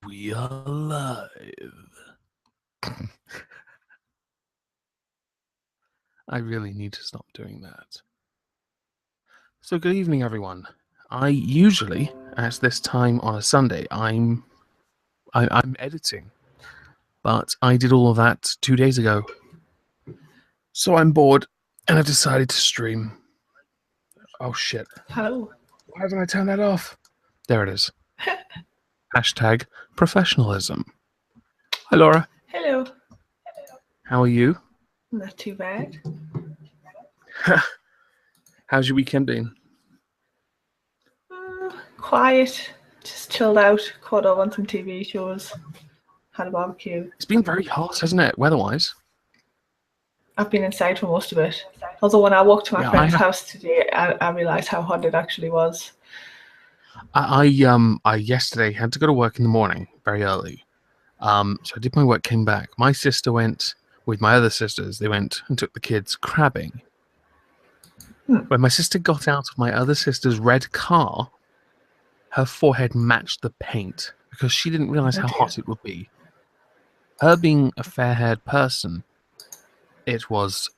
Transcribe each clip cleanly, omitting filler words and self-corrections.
We are live. I really need to stop doing that. So good evening, everyone. I usually, at this time on a Sunday, I'm editing, but I did all of that 2 days ago. So I'm bored, and I've decided to stream. Oh shit! Hello. Why haven't I turned that off? There it is. Hashtag professionalism. Hi, Laura. Hello. How are you? Not too bad. How's your weekend been? Quiet. Just chilled out. Caught up on some TV shows. Had a barbecue. It's been very hot, hasn't it, weather-wise? I've been inside for most of it. Although when I walked to my Yeah, friend's house today, I realised how hot it actually was. I yesterday had to go to work in the morning very early. So I did my work, came back. My sister went with my other sisters. They went and took the kids crabbing. When my sister got out of my other sister's red car, her forehead matched the paint because she didn't realise how hot it would be. Her being a fair-haired person, it was...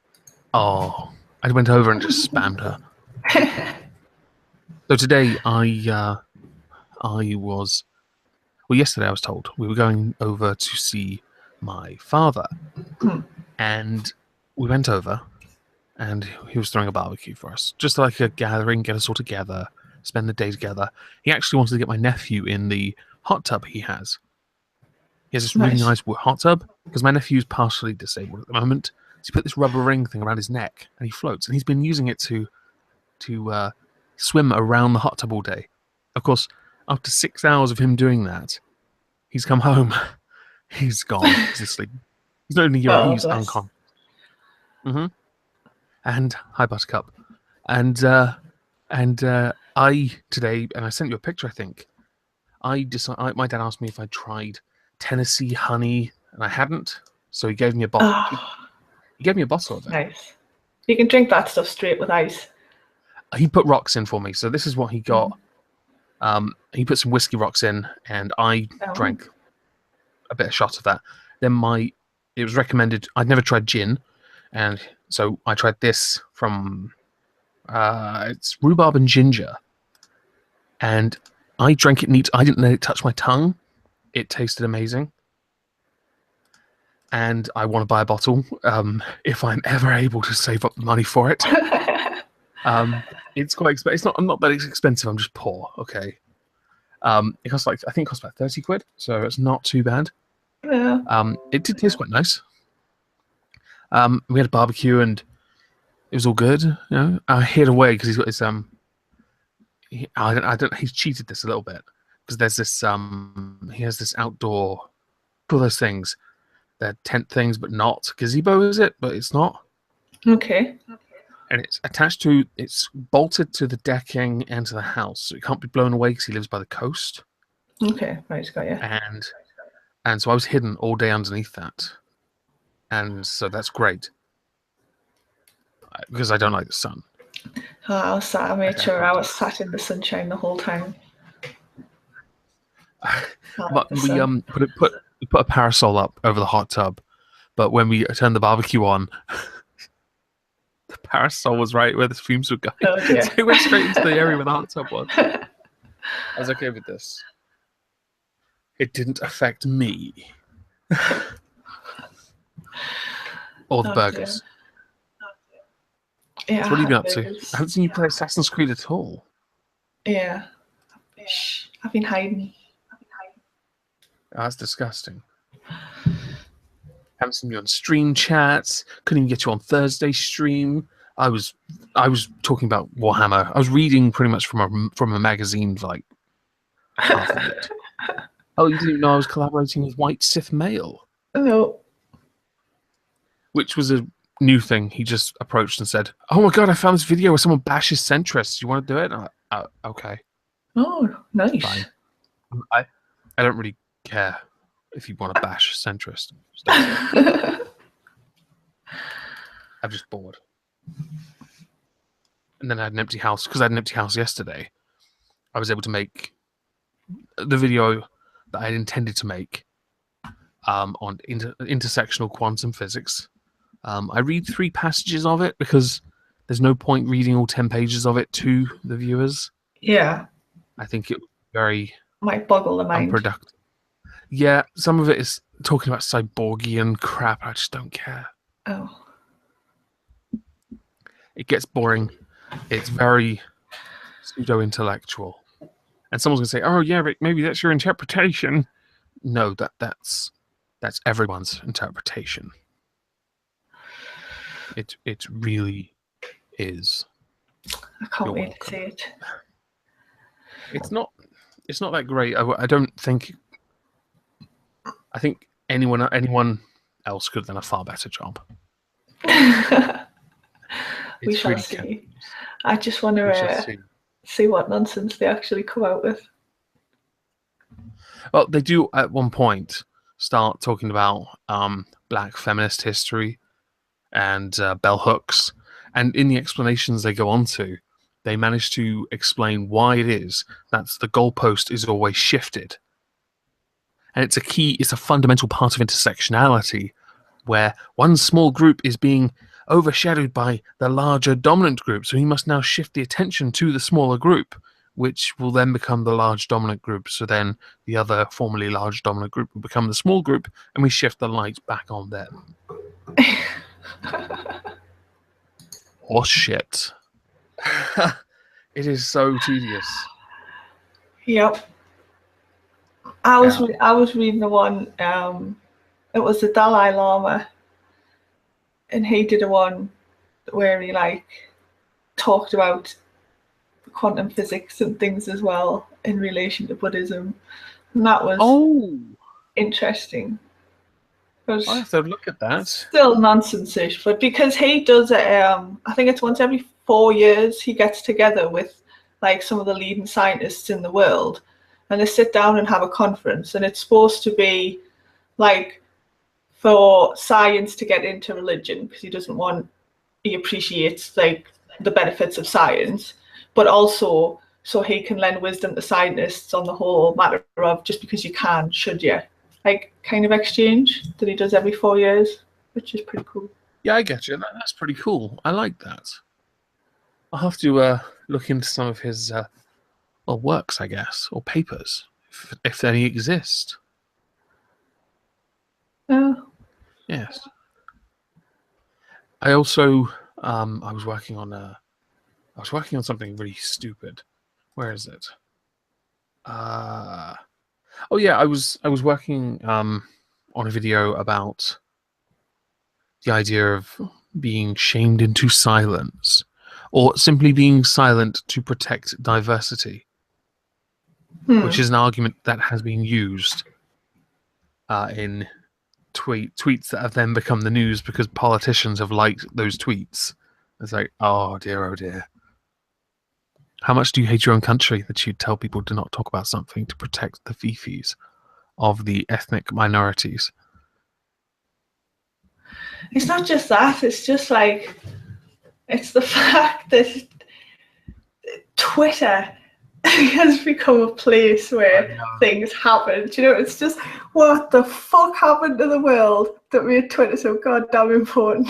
Oh, I went over and just spammed her. So today I was... Well, yesterday I was told we were going over to see my father. And we went over, and he was throwing a barbecue for us. Just like a gathering, get us all together, spend the day together. He actually wanted to get my nephew in the hot tub he has. He has this really nice hot tub, because my nephew's partially disabled at the moment. So he put this rubber ring thing around his neck, and he floats. And he's been using it to swim around the hot tub all day. Of course, after 6 hours of him doing that, he's come home. He's gone. He's asleep. He's not only he's unconscious. And hi, Buttercup. And I today, and I sent you a picture. I think my dad asked me if I tried Tennessee honey, and I hadn't. So he gave me a bottle. He gave me a bottle of it. Nice. You can drink that stuff straight with ice. He put rocks in for me, so this is what he got. He put some whiskey rocks in, and I drank a bit of shot of that. Then it was recommended. I'd never tried gin, and so I tried this from it's rhubarb and ginger, and I drank it neat. I didn't let it touch my tongue. It tasted amazing, and I want to buy a bottle if I'm ever able to save up the money for it. It's quite expensive. It's not. I'm not that it's expensive. I'm just poor. Okay. It costs I think it costs about 30 quid, so it's not too bad. Yeah. It did taste quite nice. We had a barbecue and it was all good. You know, I hid away because he's got his he's cheated this a little bit because there's this he has this outdoor, all those things, they're tent things but not gazebo, is it? But it's not. Okay. And it's bolted to the decking and to the house, so it can't be blown away because he lives by the coast. Okay, right, got you. And so I was hidden all day underneath that, and so that's great because I don't like the sun. I made sure I was sat in the sunshine the whole time. But we put a parasol up over the hot tub, but when we turned the barbecue on, the parasol was right where the fumes were going. Oh, yeah. So it went straight into the area where the hot tub was. I was okay with this. It didn't affect me. Or the burgers. Yeah, so what have you been up to? I haven't seen you play Assassin's Creed at all. Yeah. I've been hiding. Oh, that's disgusting. Haven't seen you on stream chats. Couldn't even get you on Thursday stream. I was talking about Warhammer. I was reading pretty much from a magazine for like half of it. Oh, you didn't know I was collaborating with White Sith Male? No. Which was a new thing. He just approached and said, "Oh my god, I found this video where someone bashes centrists. You want to do it?" And I'm like, okay. Oh, nice. Fine. I don't really care if you want to bash centrist. I'm just bored. And then I had an empty house. Because I had an empty house yesterday, I was able to make the video that I had intended to make on intersectional quantum physics. I read 3 passages of it because there's no point reading all 10 pages of it to the viewers. Yeah. I think it was very Might boggle the mind. unproductive. Yeah, some of it is talking about cyborgian crap. I just don't care. Oh. It gets boring. It's very pseudo-intellectual. And someone's going to say, oh, yeah, but maybe that's your interpretation. No, that's everyone's interpretation. It really is. I can't wait to see it. It's not that great. I don't think. I think anyone else could have done a far better job. We shall really see. I just want to see what nonsense they actually come out with. Well, they do at one point start talking about black feminist history and bell hooks, and in the explanations they go on to, they manage to explain why it is that the goalpost is always shifted. And it's a fundamental part of intersectionality, where one small group is being overshadowed by the larger dominant group, so he must now shift the attention to the smaller group, which will then become the large dominant group. So then the other formerly large dominant group will become the small group, and we shift the light back on them. Horse shit. It is so tedious. Yep. I was reading the one. It was the Dalai Lama, and he did a one where he talked about quantum physics and things as well in relation to Buddhism, and that was interesting. I have to look at that. Still nonsense-ish, but because he does it, I think it's once every 4 years he gets together with some of the leading scientists in the world, and they sit down and have a conference, and it's supposed to be for science to get into religion, because he appreciates the benefits of science, but also so he can lend wisdom to scientists on the whole matter of just because you can, should you? Kind of exchange that he does every 4 years, which is pretty cool. Yeah, I get you. That's pretty cool. I like that. I'll have to look into some of his works, I guess, or papers, if any exist. Yes. I also I was working on something really stupid. Where is it? Oh yeah, I was working on a video about the idea of being shamed into silence, or simply being silent to protect diversity, which is an argument that has been used in tweets that have then become the news because politicians have liked those tweets. It's like, oh dear. How much do you hate your own country that you tell people to not talk about something to protect the fifis of the ethnic minorities? It's not just that, it's just it's the fact that Twitter has become a place where things happen. It's just, what the fuck happened to the world that made Twitter so goddamn important?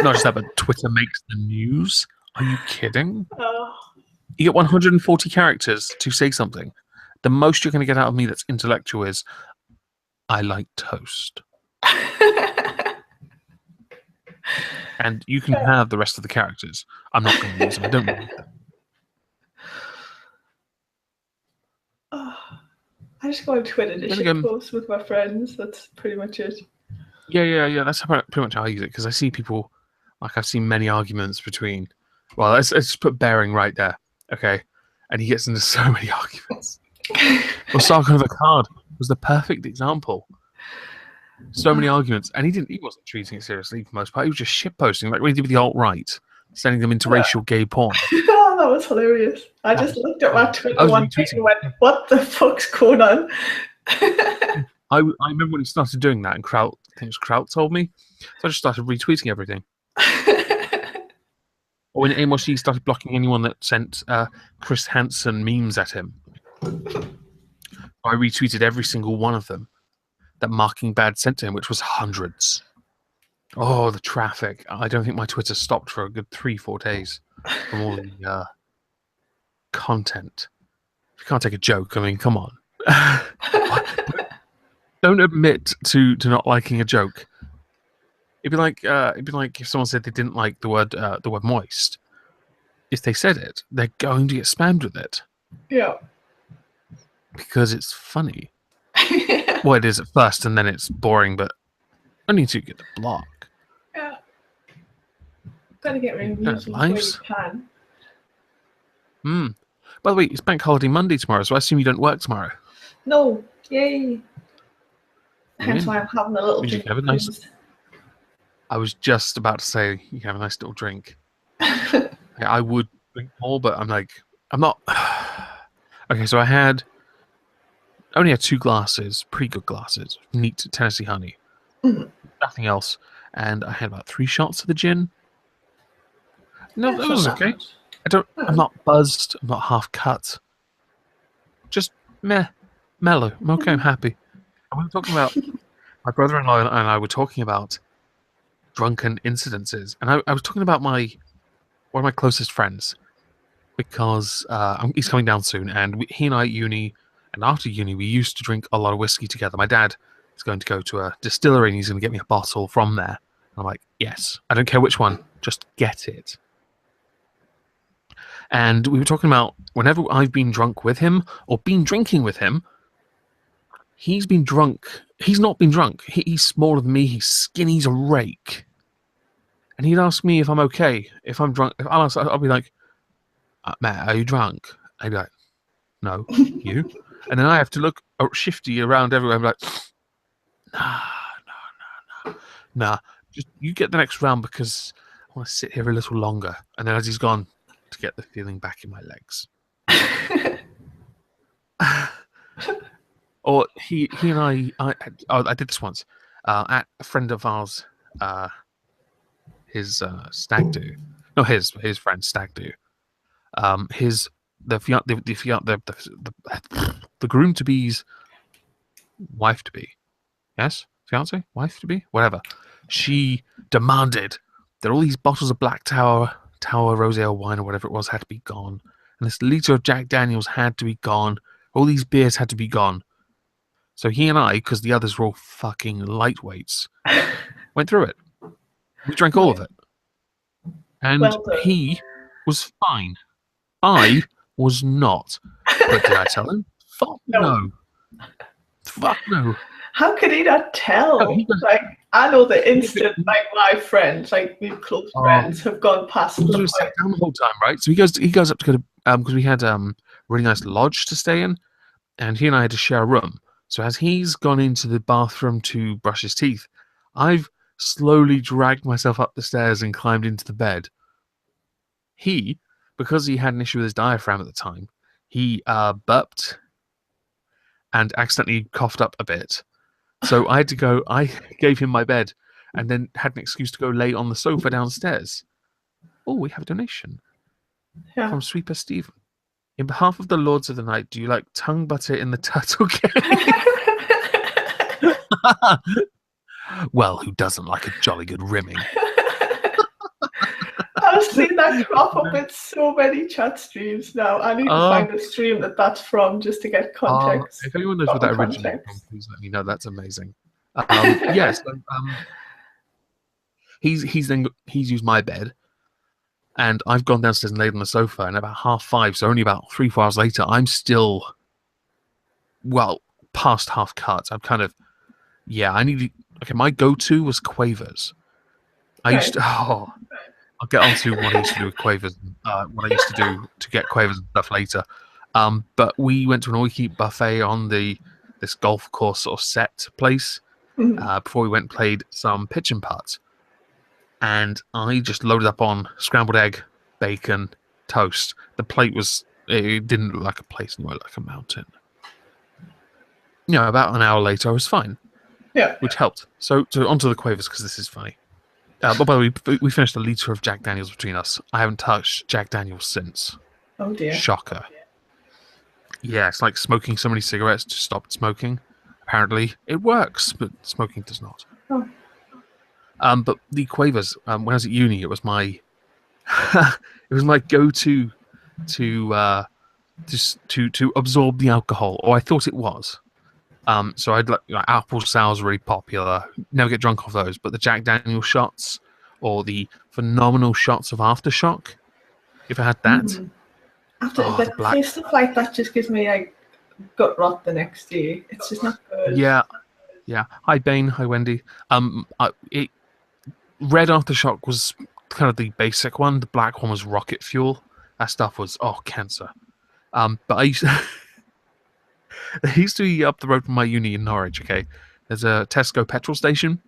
Not just that, but Twitter makes the news. Are you kidding? Oh. You get 140 characters to say something. The most you're going to get out of me that's intellectual is, I like toast. And you can have the rest of the characters. I'm not going to use them. I don't need them. I just go on Twitter to shit post with my friends. That's pretty much it. Yeah. That's pretty much how I use it, because I see people, I've seen many arguments between, well, let's put Bearing right there, okay? And he gets into so many arguments. Well, Sargon of Akkad was the perfect example. So many arguments, and he wasn't treating it seriously for the most part. He was just shitposting, like what he did with the alt-right, sending them into racial gay porn. Oh, that was hilarious. I just looked at my Twitter one day and went, what the fuck's going on? I remember when he started doing that, and I think it was Kraut told me, so I just started retweeting everything. Or when Amos Yee started blocking anyone that sent Chris Hansen memes at him. I retweeted every single one of them that Marking Bad sent to him, which was hundreds. Oh, the traffic. I don't think my Twitter stopped for a good 3-4 days from all the content. If you can't take a joke, I mean, come on. Don't admit to not liking a joke. It'd be like if someone said they didn't like the word moist. If they said it, they're going to get spammed with it. Yeah. Because it's funny. Well, it is at first, and then it's boring, but only until you get the block. Yeah. Gotta get reviews before you can. By the way, it's Bank Holiday Monday tomorrow, so I assume you don't work tomorrow. No. Yay. Hence why I'm having a little drink. Have a nice... I was just about to say you can have a nice little drink. I would drink more, but I'm not. Okay, so I only had 2 glasses, pretty good glasses, neat Tennessee honey. Nothing else. And I had about 3 shots of the gin. No, that was okay. I'm not buzzed. I'm not half cut. Just mellow. I'm okay. I'm happy. And we were talking about my brother-in-law and I were talking about drunken incidences, and I was talking about one of my closest friends because he's coming down soon, and he and I at uni, and after uni we used to drink a lot of whiskey together. My dad is going to go to a distillery and he's going to get me a bottle from there. And I'm like, yes, I don't care which one, just get it. And we were talking about whenever I've been drunk with him or been drinking with him, he's been drunk. He's not been drunk. He's smaller than me. He's skinny. He's a rake. And he'd ask me if I'm okay. If I'm drunk, I'll be like, Matt, are you drunk? I'd be like, no, you? And then I have to look shifty around everywhere. I'm like, nah. Just you get the next round because I want to sit here a little longer. And then as he's gone, to get the feeling back in my legs. Or he and I did this once at a friend of ours, his stag do. No, his friend stag do. The groom to be's wife to be, yes, fiance, wife to be, whatever. She demanded that all these bottles of Black Tower Rosé wine or whatever it was had to be gone, and this liter of Jack Daniels had to be gone. All these beers had to be gone. So he and I, because the others were all fucking lightweights, went through it. We drank all of it, and he was fine. I was not. But did I tell him? Fuck no. Fuck no. How could he not tell? Like, I know the instant, like, my friends, like, we've close friends, have gone past the point. Sat down the whole time, right? So he goes up to go to, because we had a really nice lodge to stay in, and he and I had to share a room. So as he's gone into the bathroom to brush his teeth, I've slowly dragged myself up the stairs and climbed into the bed. He, because he had an issue with his diaphragm at the time, he burped and accidentally coughed up a bit. So I had to go, I gave him my bed and then had an excuse to go lay on the sofa downstairs. Oh, we have a donation from Sweeper Stephen. In behalf of the Lords of the Night, do you like tongue butter in the turtle cake? Well, who doesn't like a jolly good rimming? I've seen that crop up in so many chat streams now. I need to find a stream that's from just to get context. If anyone knows what that originated from, please let me know. That's amazing. Yes, he's used my bed, and I've gone downstairs and laid on the sofa. And about 5:30, so only about 3-4 hours later, I'm still past half cut. I'm kind of my go-to was Quavers. I used to I'll get on to what I used to do with Quavers, what I used to do to get Quavers and stuff later. But we went to an all-you-can-eat buffet on this golf course sort of set place before we went and played some pitch and putt. And I just loaded up on scrambled egg, bacon, toast. The plate it didn't look like a place anymore, like a mountain. About an hour later, I was fine. Yeah. Which helped. So onto the Quavers, because this is funny. But by the way, we finished a liter of Jack Daniels between us. I haven't touched Jack Daniels since. Oh dear. Shocker. Yeah, it's like smoking so many cigarettes to stop smoking. Apparently, it works, but smoking does not. Oh. But the quavers, when I was at uni, it was my it was my go-to to to absorb the alcohol, or I thought it was. So I'd like apple sours really popular. Never get drunk off those, but the Jack Daniel's shots or the phenomenal shots of Aftershock. If I had that, But the black. see, stuff like that just gives me like gut rot the next day. It's just not good. Yeah, yeah. Hi Bane, hi Wendy. Red Aftershock was kind of the basic one. The black one was rocket fuel. That stuff was cancer. But I used there used to be up the road from my uni in Norwich. Okay, there's a Tesco petrol station,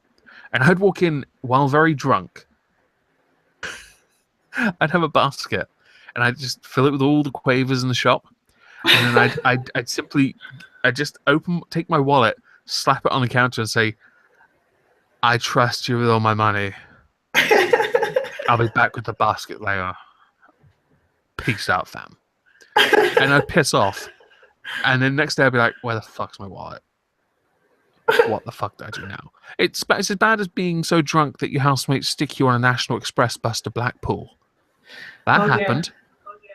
and I'd walk in while very drunk. I'd have a basket, and I'd just fill it with all the quavers in the shop, and then I'd simply just take my wallet, slap it on the counter, and say, "I trust you with all my money. I'll be back with the basket later. Peace out, fam." And I'd piss off, and then next day I'd be like, "Where the fuck's my wallet? What the fuck do I do now?" It's as bad as being so drunk that your housemates stick you on a National Express bus to Blackpool. That happened.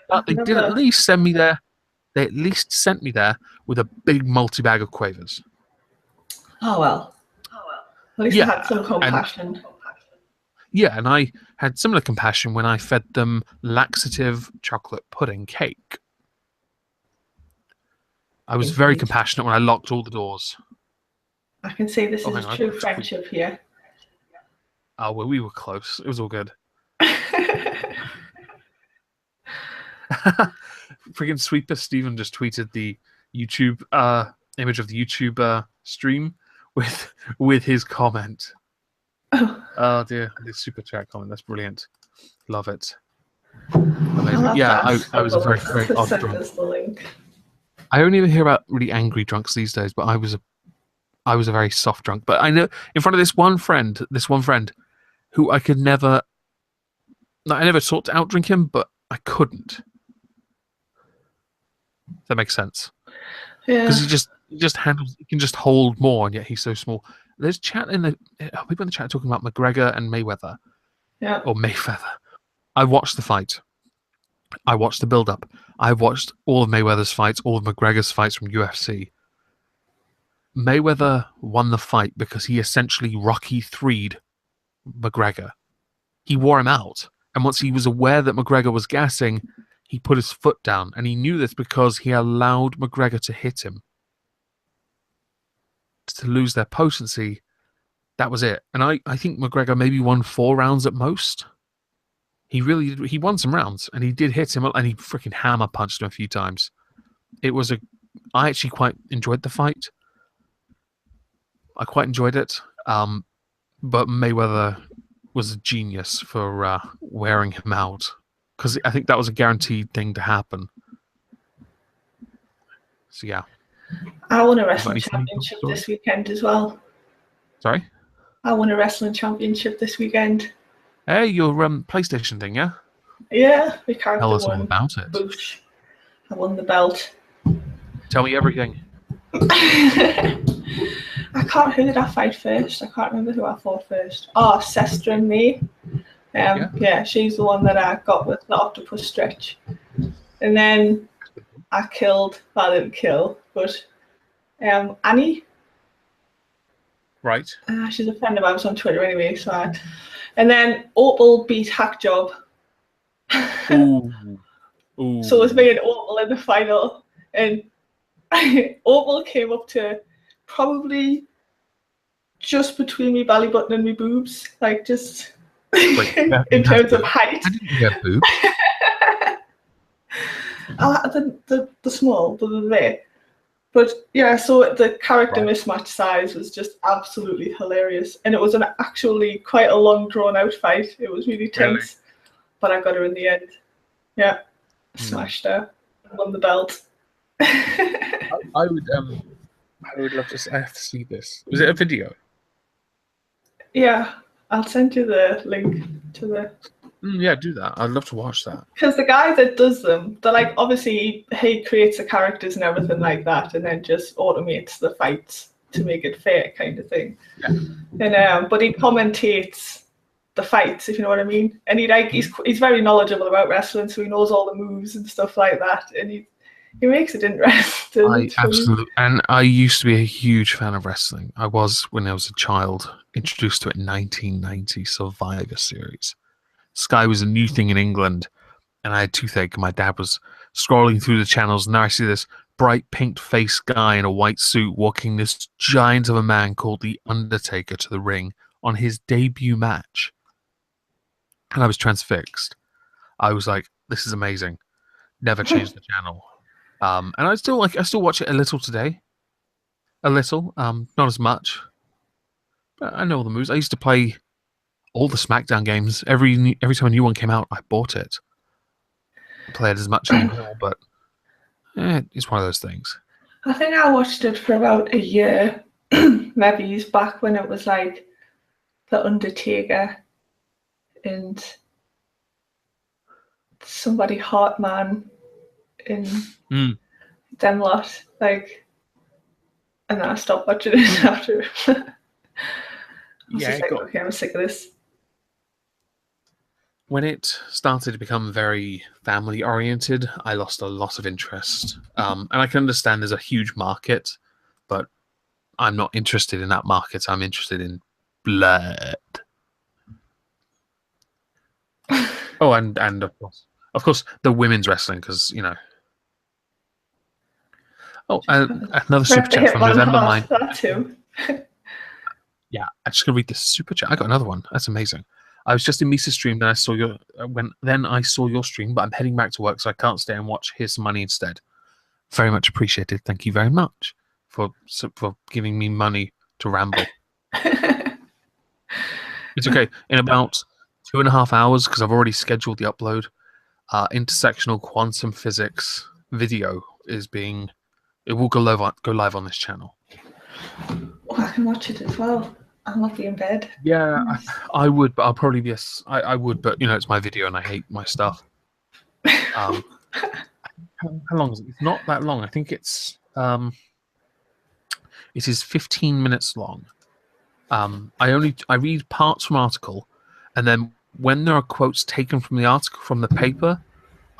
But they did at least send me there. They at least sent me there with a big multi-bag of quavers. Oh well. At least I had some compassion. And I had similar compassion when I fed them laxative chocolate pudding cake. I was very compassionate when I locked all the doors. I can see this is a true friendship here. Oh, well, we were close. It was all good. Freaking Sweeper Steven just tweeted the YouTube image of the YouTube stream with his comment. Oh dear, the super chat comment. That's brilliant. Love it. Amazing. Yeah, I was a very, very odd drunk. I only ever hear about really angry drunks these days, but I was a very soft drunk. But I know in front of this one friend who I could never. I never sought to outdrink him, but I couldn't. If that makes sense. Yeah. Because he just handles. He can just hold more, and yet he's so small. There's chat in the people in the chat talking about McGregor and Mayweather. Yeah. Or Mayfeather. I watched the fight. I watched the build-up. I've watched all of Mayweather's fights, all of McGregor's fights from UFC. Mayweather won the fight because he essentially Rocky III'd McGregor. He wore him out. And once he was aware that McGregor was gassing, he put his foot down. And he knew this because he allowed McGregor to hit him. To lose their potency, that was it. And I think McGregor maybe won 4 rounds at most. He won some rounds, and he did hit him, and he freaking hammer punched him a few times. I actually quite enjoyed the fight. I quite enjoyed it. But Mayweather was a genius for wearing him out, because I think that was a guaranteed thing to happen. So yeah. I won a wrestling championship this weekend as well. Sorry? I won a wrestling championship this weekend. Hey, your PlayStation thing, yeah? Yeah, the character Tell us all about it. Boosh. I won the belt. Tell me everything. I can't. Who did I fight first? I can't remember who I fought first. Oh, Sestra and me. Yeah, she's the one that I got with the octopus stretch. And then I didn't kill, but Annie. Right. She's a friend of ours on Twitter anyway. And then Opal beat Hackjob. Ooh. Ooh. So it was me and Opal in the final. And Opal came up to probably just between me belly button and me boobs. Like just in terms of height. I didn't get boobs. The small, the there. But yeah, so the character mismatch size was just absolutely hilarious. And it was actually quite a long, drawn-out fight. It was really tense. Really? But I got her in the end. Yeah. Smashed her. Won the belt. I would love to. I have to see this. Was it a video? Yeah, I'll send you the link. to the. Yeah, do that. I'd love to watch that. Because the guy that does them, they're like, obviously he creates the characters and everything like that, and then just automates the fights to make it fair, kind of thing. Yeah. And but he commentates the fights, if you know what I mean. And he's very knowledgeable about wrestling, so he knows all the moves and stuff like that, and he makes it interesting. And I used to be a huge fan of wrestling. I was when I was a child, introduced to it in 1990 Survivor Series. Sky was a new thing in England, and I had toothache, and my dad was scrolling through the channels, and now I see this bright pink-faced guy in a white suit walking this giant of a man called The Undertaker to the ring on his debut match. And I was transfixed. I was like, this is amazing. Never changed the channel. And I still watch it a little today. A little, not as much. But I know all the moves. I used to play all the SmackDown games. Every time a new one came out, I bought it. I play it as much anymore, but it's one of those things. I think I watched it for about a year. Maybe it's back when it was like The Undertaker and somebody Hartman in them lot, like, and then I stopped watching it after. Okay, I'm sick of this. When it started to become very family oriented, I lost a lot of interest. And I can understand there's a huge market, but I'm not interested in that market. I'm interested in blood. Oh, and of course, the women's wrestling, because, you know. Oh, another super chat from November 9th. That too. Yeah, I'm just gonna read this super chat. I got another one. That's amazing. I was just in Misa's stream, then I saw your stream, but I'm heading back to work, so I can't stay and watch. Here's some money instead. Very much appreciated. Thank you very much for giving me money to ramble. It's okay. In about 2.5 hours, because I've already scheduled the upload, intersectional quantum physics video it will go live on this channel. Oh, I can watch it as well. I'll not be in bed. Yeah, I would, but I'll probably be I would, but you know, it's my video and I hate my stuff. How long is it? It's not that long. I think it is 15 minutes long. I read parts from article, and then when there are quotes taken from the article from the paper,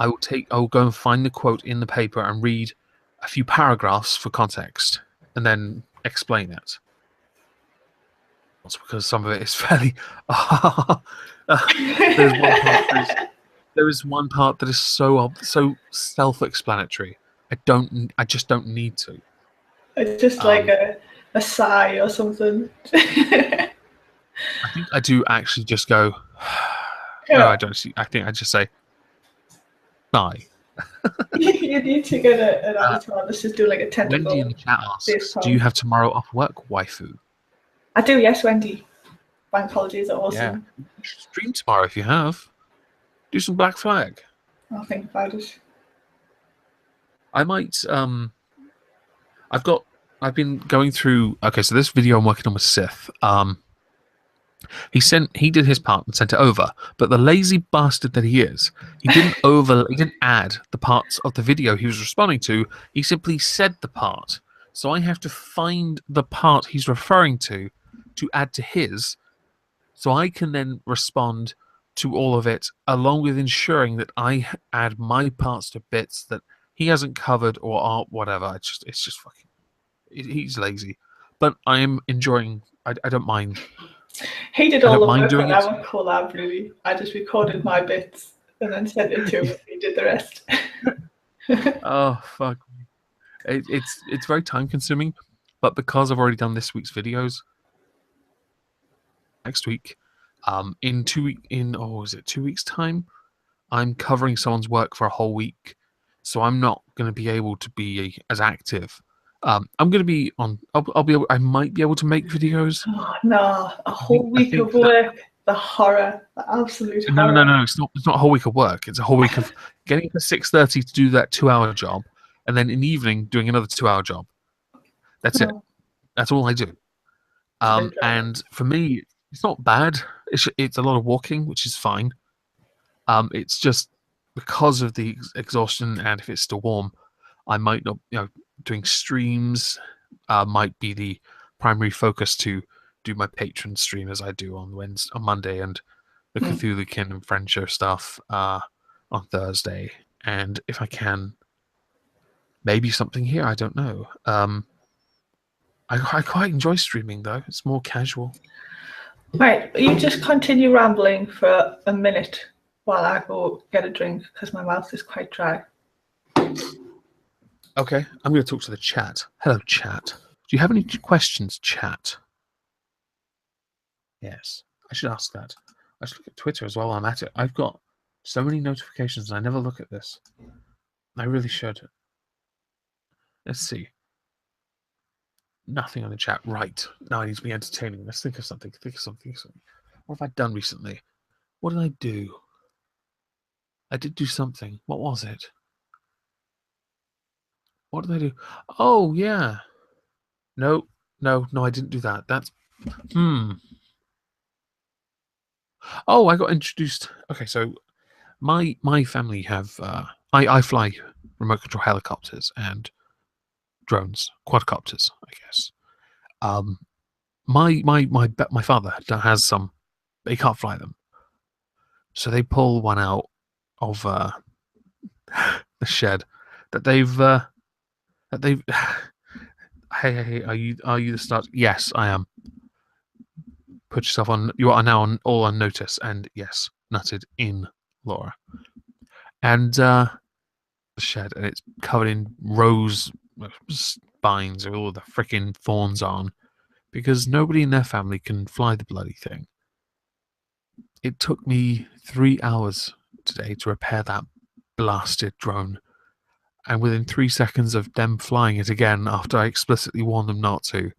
I will go and find the quote in the paper and read a few paragraphs for context, and then explain it. It's because some of it is fairly. There is one part that is so self-explanatory. I just don't need to. It's just like a sigh or something. I think I do actually just go. Yeah. No, I don't see. I think I just say, "Bye." You need to get an avatar. Let's just do like a tentacle. Wendy in the chat asks, "Do you have tomorrow off work, waifu?" I do, yes, Wendy. Bank holidays are awesome. Yeah. You should stream tomorrow if you have. Do some Black Flag. I'll think about it. I might. I've been going through. Okay, so this video I'm working on with Sith. He did his part and sent it over, but the lazy bastard that he is, he didn't add the parts of the video he was responding to. He simply said the part. So I have to find the part he's referring to add to his, so I can then respond to all of it, along with ensuring that I add my parts to bits that he hasn't covered or whatever. It's just fucking. He's lazy, but I am enjoying. I don't mind. He did all the work on our collab, really. I just recorded my bits and then sent it to him, and he did the rest. Oh fuck! It's very time consuming, but because I've already done this week's videos, next week, in 2 weeks time, I'm covering someone's work for a whole week, so I'm not going to be able to be as active. I'm going to be on. I might be able to make videos. Oh, no, a whole week of work. The horror, the absolute horror. No. It's not a whole week of work. It's a whole week of getting up at 6:30 to do that 2-hour job, and then in the evening doing another 2-hour job. That's it. That's all I do. And for me, It's not bad. It's a lot of walking, which is fine. It's just because of the exhaustion, and if it's still warm, I might not. Doing streams might be the primary focus to do my patron stream as I do on Monday, and the Cthulhu-Kin and Friend Show stuff on Thursday. And if I can, maybe something here. I don't know. I quite enjoy streaming though. It's more casual. Right, you just continue rambling for a minute while I go get a drink because my mouth is quite dry. Okay, I'm going to talk to the chat. Hello, chat. Do you have any questions, chat? Yes, I should ask that. I should look at Twitter as well while I'm at it. I've got so many notifications and I never look at this. I really should. Let's see. Nothing on the chat. Right. Now I need to be entertaining. Let's think of something. What have I done recently? What did I do? I did do something. What was it? What did I do? Oh, yeah. No, I didn't do that. That's... Oh, I got introduced... Okay, so my family have... I fly remote control helicopters and drones, quadcopters, I guess. My father has some, but he can't fly them. So they pull one out of the shed that they've Hey, are you the start? Yes, I am. Put yourself on. You are now all on notice, and yes, nutted in Laura. And the shed, and it's covered in rose spines with all the freaking thorns on, because nobody in their family can fly the bloody thing. It took me 3 hours today to repair that blasted drone. And within 3 seconds of them flying it again, after I explicitly warned them not to,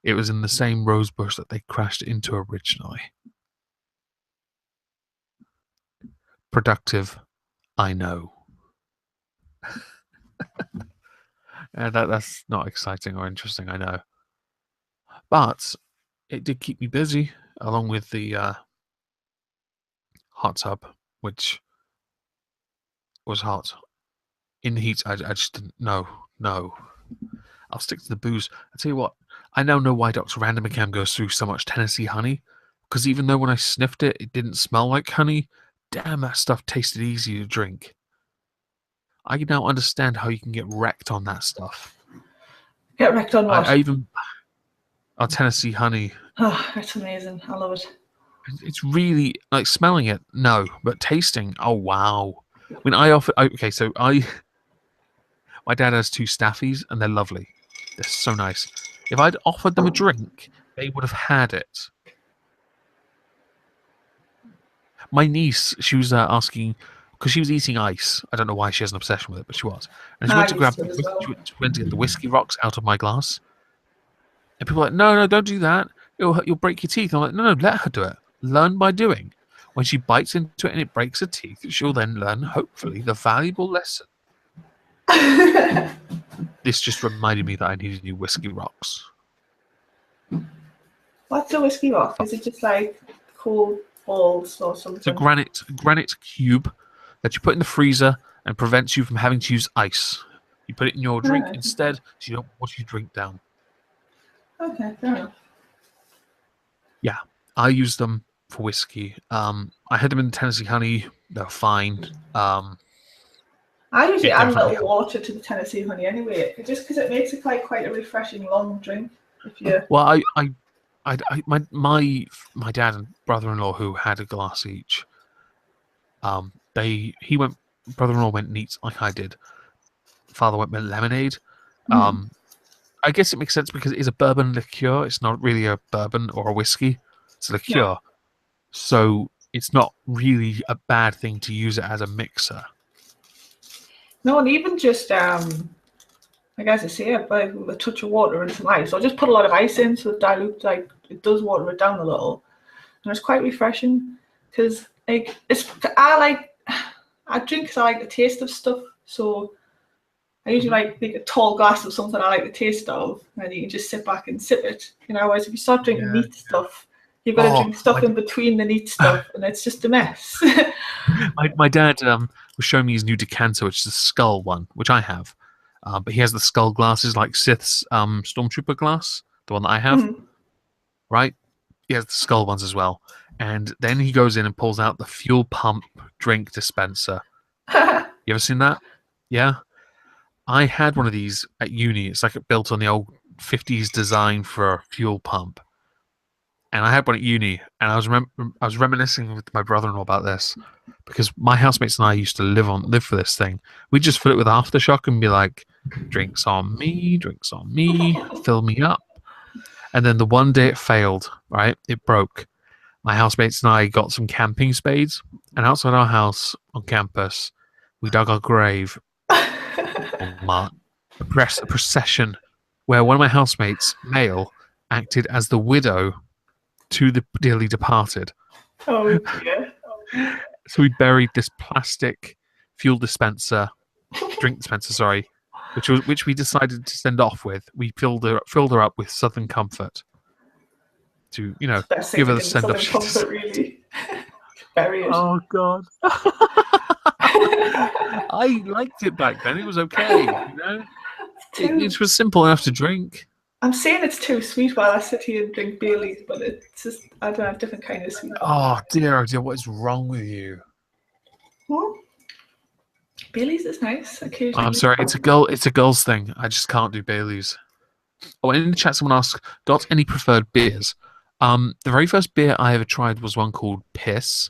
it was in the same rose bush that they crashed into originally. Productive, I know. That's not exciting or interesting, I know. But it did keep me busy, along with the hot tub, which was hot. In the heat, I just didn't... No. I'll stick to the booze. I tell you what, I now know why Dr. Randomacam goes through so much Tennessee honey. Because even though when I sniffed it, it didn't smell like honey, damn, that stuff tasted easy to drink. I can now understand how you can get wrecked on that stuff. Get wrecked on what? I even... Our Tennessee honey. Oh, that's amazing. I love it. It's really... Like, smelling it, no. But tasting, oh, wow. I mean, my dad has 2 staffies, and they're lovely. They're so nice. If I'd offered them a drink, they would have had it. My niece, she was asking, because she was eating ice. I don't know why she has an obsession with it, but she was. And she went to get the whiskey rocks out of my glass. And people were like, no, don't do that. You'll break your teeth. And I'm like, no, let her do it. Learn by doing. When she bites into it and it breaks her teeth, she'll then learn, hopefully, the valuable lesson. This just reminded me that I needed new whiskey rocks. What's a whiskey rock? Is it just like cool balls or something? It's a granite cube that you put in the freezer and prevents you from having to use ice. You put it in your drink instead, so you don't wash your drink down. Okay, fair enough. Yeah, I use them for whiskey. I had them in Tennessee honey. They're fine. I usually add a little water to the Tennessee honey anyway, just because it makes it quite a refreshing long drink. Well, my dad and brother-in-law, who had a glass each, brother-in-law went neat like I did. Father went with lemonade. I guess it makes sense because it is a bourbon liqueur. It's not really a bourbon or a whiskey. It's a liqueur. Yeah. So it's not really a bad thing to use it as a mixer. No, and even just, like as I say, with a touch of water and some ice. I'll just put a lot of ice in so it dilutes, it does water it down a little. And it's quite refreshing because, I drink because I like the taste of stuff. So I usually like a tall glass of something I like the taste of, and you can just sit back and sip it. Whereas if you start drinking neat stuff, You've got to drink stuff in between the neat stuff, and it's just a mess. my dad was showing me his new decanter, which is the skull one, which I have. But he has the skull glasses, like Sith's Stormtrooper glass, the one that I have, right? He has the skull ones as well. And then he goes in and pulls out the fuel pump drink dispenser. You ever seen that? Yeah? I had one of these at uni. It's like built on the old 50s design for a fuel pump. And I had one at uni, and I was reminiscing with my brother-in-law about this, because my housemates and I used to live for this thing. We'd just fill it with aftershock and be like, drinks on me, fill me up. And then the one day it failed, right? It broke. My housemates and I got some camping spades, and outside our house on campus, we dug our grave. A procession where one of my housemates, male, acted as the widow to the dearly departed. Oh dear. So we buried this plastic fuel dispenser, drink dispenser, sorry, which we decided to send off with. We filled her up with Southern Comfort to, give her the send off. Comfort, really. Bury it. Oh God. I liked it back then. It was okay, It was simple enough to drink. I'm saying it's too sweet while I sit here and drink Baileys, but it's just, I don't know, a different kind of sweet. Oh dear, what is wrong with you? What? Baileys is nice. Occasionally. I'm sorry, it's a girl's thing. I just can't do Baileys. Oh, and in the chat, someone asked, got any preferred beers? The very first beer I ever tried was one called Piss.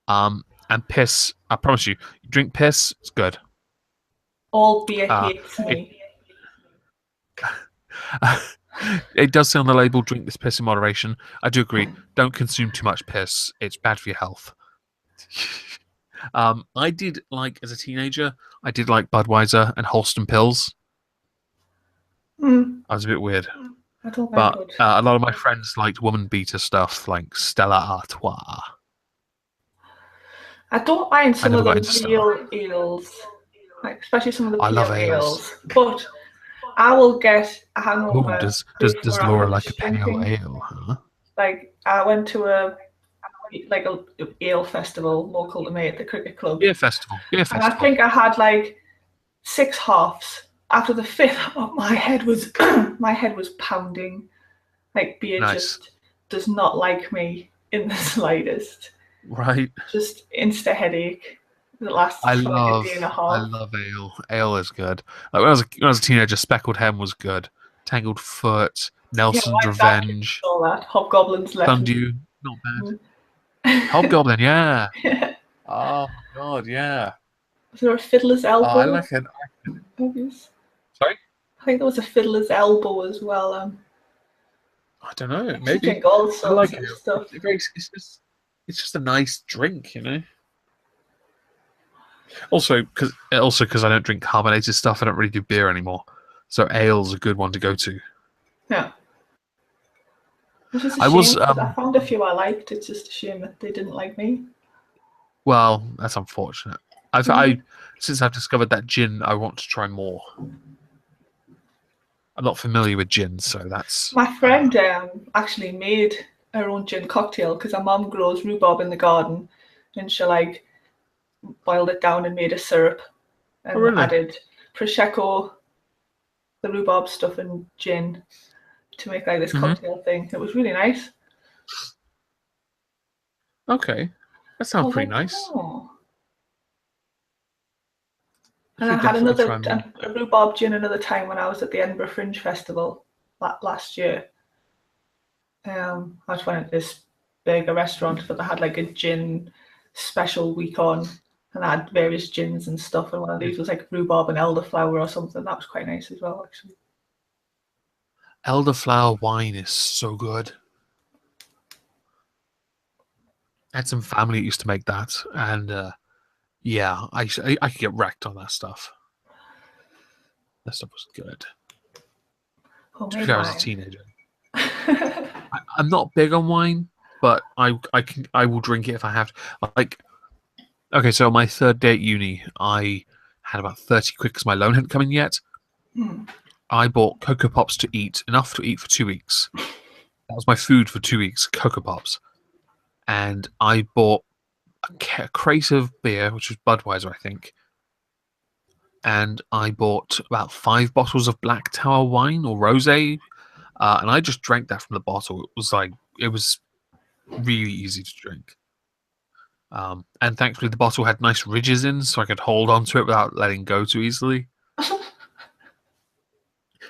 And Piss, I promise you drink Piss, it's good. All beer hates me. It does say on the label, drink this piss in moderation. I do agree. Don't consume too much piss. It's bad for your health. I did as a teenager, I did like Budweiser and Holsten Pills. I was a bit weird. I don't but like a lot of my friends liked woman beater stuff like Stella Artois. I don't mind some of the real ales, especially some of the pale ales. But I will get a hangover. Does Laura like a pale ale? Huh? I went to a ale festival local to me at the cricket club. Beer festival. And I think I had 6 halves. After the 5th, my head was pounding. Beer just does not like me in the slightest. Right. Just insta headache. That lasts a day and a half. I love ale. Ale is good. When I was a teenager, Speckled Hen was good. Tangled Foot, Nelson's Revenge, all that. Hobgoblin's Left. Sundew, not bad. Hobgoblin, yeah. Oh God, yeah. Was there a Fiddler's Elbow? Oh, I like it. Sorry? I think there was a Fiddler's Elbow as well. I don't know. Maybe. All sorts of stuff. It's just a nice drink, Also, because I don't drink carbonated stuff, I don't really do beer anymore. So ale's a good one to go to. Yeah. I found a few I liked. It's just a shame that they didn't like me. Well, that's unfortunate. Since I've discovered that gin, I want to try more. I'm not familiar with gin, so that's... My friend actually made her own gin cocktail because her mum grows rhubarb in the garden, and she boiled it down and made a syrup and added prosecco, the rhubarb stuff, and gin to make this cocktail thing. It was really nice. Okay, that sounds pretty nice. Oh. And I had a rhubarb gin another time when I was at the Edinburgh Fringe Festival last year. I just went to this big restaurant, but they had a gin special week on, and I had various gins and stuff, and one of these was rhubarb and elderflower or something. That was quite nice as well, actually. Elderflower wine is so good. I had some family that used to make that, and yeah, I could get wrecked on that stuff. That stuff was good. To be fair, I was a teenager. I'm not big on wine, but I will drink it if I have to. Okay, so on my 3rd day at uni, I had about 30 quid because my loan hadn't come in yet. I bought Cocoa Pops to eat, enough to eat for 2 weeks. That was my food for 2 weeks, Cocoa Pops. And I bought a crate of beer, which was Budweiser, I think. And I bought about 5 bottles of Black Tower wine or rosé, and I just drank that from the bottle. It was really easy to drink. And thankfully, the bottle had nice ridges in, so I could hold onto it without letting go too easily.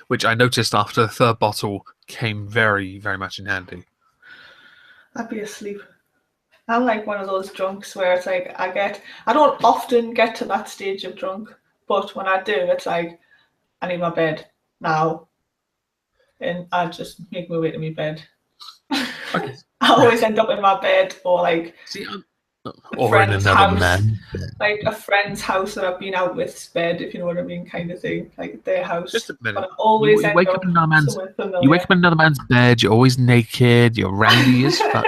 Which I noticed after the third bottle came very, very much in handy. I'd be asleep. I'm like one of those drunks where it's like I don't often get to that stage of drunk, but when I do, it's like I need my bed now, and I just make my way to my bed. Okay. I always end up in my bed or like or in another man's bed. Like a friend's house that I've been out with's bed, if you know what I mean, kind of thing. Like their house. Just a minute. But I always you wake up in another man's. somewhere familiar. You wake up in another man's bed. You're always naked. You're randy as fuck.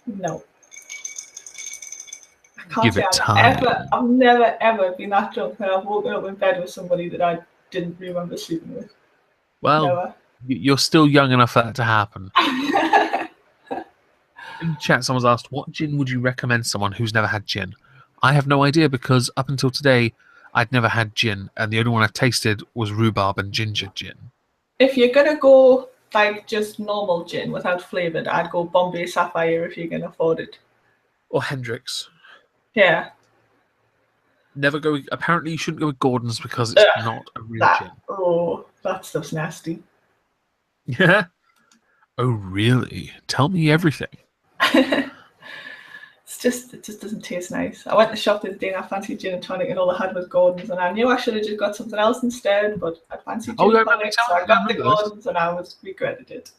No. I can't Give say it time. I've never ever been that drunk that I've woken up in bed with somebody that I didn't remember sleeping with. Well, never. You're still young enough for that to happen. In the chat, someone's asked, what gin would you recommend someone who's never had gin? I have no idea, because up until today, I'd never had gin, and the only one I've tasted was rhubarb and ginger gin. If you're going to go like just normal gin without flavoured, I'd go Bombay Sapphire if you can afford it. Or Hendrix. Yeah. Never go. Apparently, you shouldn't go with Gordon's because it's not a real gin. Oh, that stuff's nasty. Yeah. Oh, really? Tell me everything. It just doesn't taste nice. I went to the shop the other day and I fancied gin and tonic, and all I had was Gordon's, and I knew I should have just got something else instead, but I fancied gin and tonic, so I got the Gordon's and I regretted it.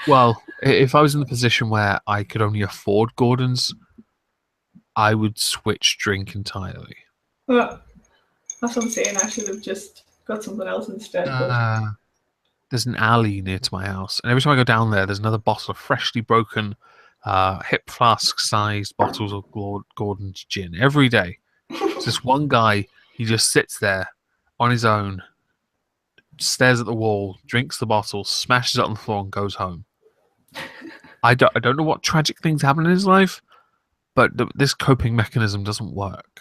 Well, if I was in the position where I could only afford Gordon's, I would switch drink entirely. Well, that's what I'm saying. I should have just got something else instead. There's an alley near to my house, and every time I go down there, there's another bottle of freshly broken, hip flask-sized bottles of Gordon's gin every day. It's this one guy, he just sits there on his own, stares at the wall, drinks the bottle, smashes it on the floor, and goes home. I don't know what tragic things happen in his life, but this coping mechanism doesn't work.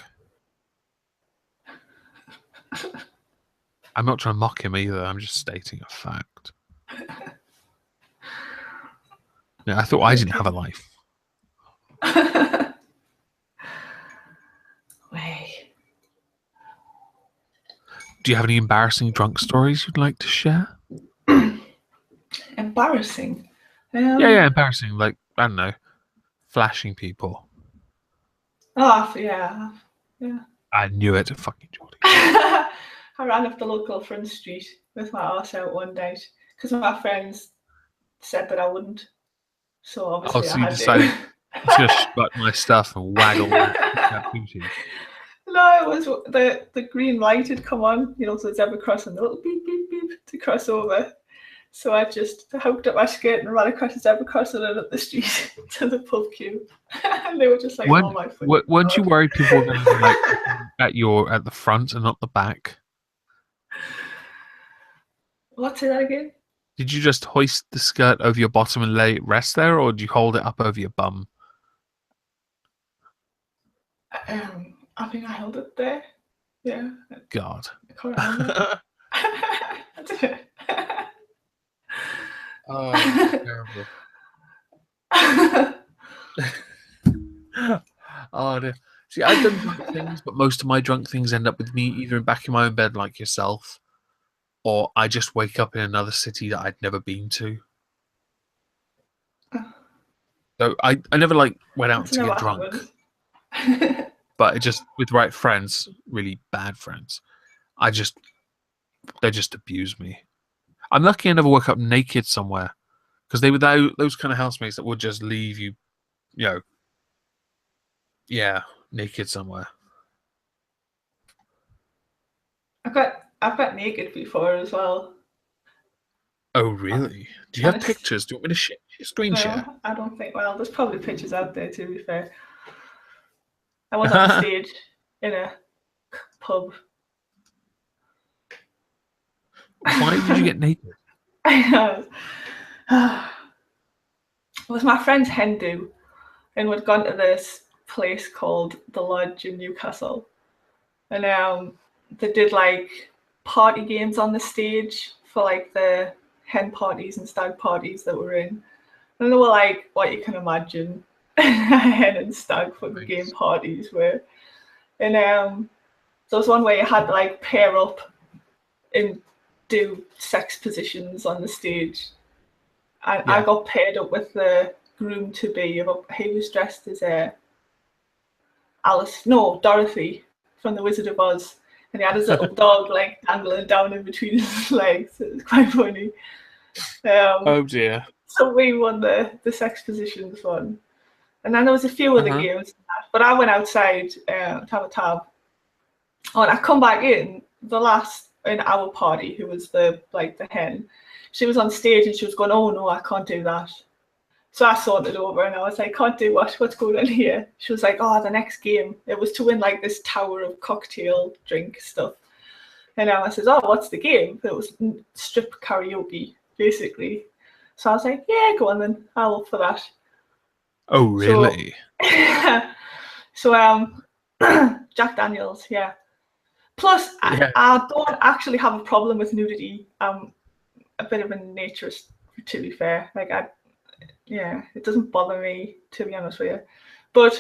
I'm not trying to mock him either. I'm just stating a fact. Yeah, I thought I didn't have a life. Do you have any embarrassing drunk stories you'd like to share? Embarrassing? Yeah, embarrassing. Like, I don't know, flashing people. Oh, yeah. I knew it, fucking Geordie. I ran up the local front street with my arse out one night because my friends said that I wouldn't. So obviously I had decided to just strut my stuff and waggle that booty. No, it was the green light had come on, so it's ever crossing the little beep beep beep to cross over. So I just hooked up my skirt and ran across the zebra crossing and up the street to the pub queue. And they were just like, oh my fucking weren't you worried people were going to be like at the front and not the back? What? Say that again? Did you just hoist the skirt over your bottom and let it rest there, or did you hold it up over your bum? I think I held it there. Yeah. God. I can't remember. Oh, terrible. Oh, dear. See, I've done drunk things, but most of my drunk things end up with me either back in my own bed like yourself, or I just wake up in another city that I'd never been to. So I never went out to get drunk. But it just, with the right friends, really bad friends, they just abuse me. I'm lucky I never woke up naked somewhere, because they were those kind of housemates that would just leave you, naked somewhere. I've got naked before as well. Oh really? Do you have pictures? Do you want me to screen share? I don't think. Well, there's probably pictures out there, to be fair. I was on stage in a pub. Why did you get naked? It was my friend's hen do, and we'd gone to this place called the Lodge in Newcastle, and they did like party games on the stage for like the hen parties and stag parties that were in, and they were like what you can imagine hen and stag fucking game parties were. And there was one where you had to like pair up and do sex positions on the stage. And I got paired up with the groom to be. He was dressed as Dorothy from The Wizard of Oz, and he had his little dog like dangling down in between his legs. It was quite funny. Oh dear. So we won the sex positions one, and then there was a few other games. But I went outside to have a tab. Oh, and I come back in our party, who was the hen. She was on stage and she was going, "Oh no, I can't do that." So I sauntered over and I was like, "Can't do what? What's going on here?" She was like, "Oh, the next game. It was to win like this tower of cocktail drink stuff." And I said, "Oh, what's the game?" It was strip karaoke, basically. So I was like, "Yeah, go on then. I'll look for that." Oh, really? So Jack Daniels, yeah. Plus, I don't actually have a problem with nudity. I'm a bit of a naturist, to be fair. It doesn't bother me, to be honest with you. But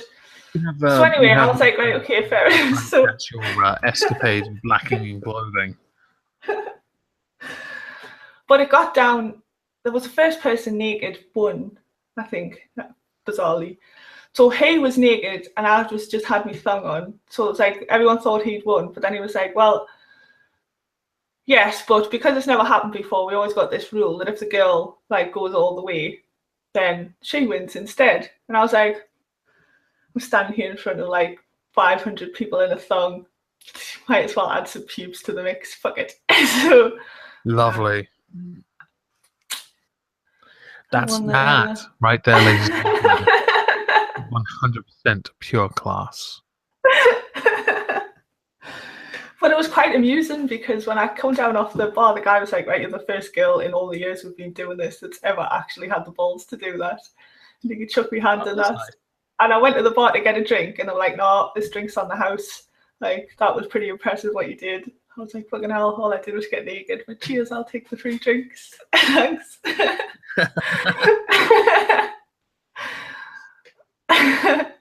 so anyway, I was like, right, okay, fair enough. So that's your escapade of blacking and clothing. But it got down. There was a first person naked one, I think, bizarrely. So he was naked and I just had my thong on. So it's like everyone thought he'd won, but then he was like, "Well, yes, but because it's never happened before, we always got this rule that if the girl goes all the way, then she wins instead." And I was like, I'm standing here in front of 500 people in a thong. Might as well add some pubes to the mix. Fuck it. So lovely. That's that right there, ladies and gentlemen. 100% pure class. But it was quite amusing because when I come down off the bar, the guy was like, "Right, you're the first girl in all the years we've been doing this that's ever actually had the balls to do that." And he could chuck me hand in that. Nice. And I went to the bar to get a drink and they were like, "No, this drink's on the house. That was pretty impressive what you did." I was like, "Fucking hell, all I did was get naked. But cheers, I'll take the free drinks." Thanks.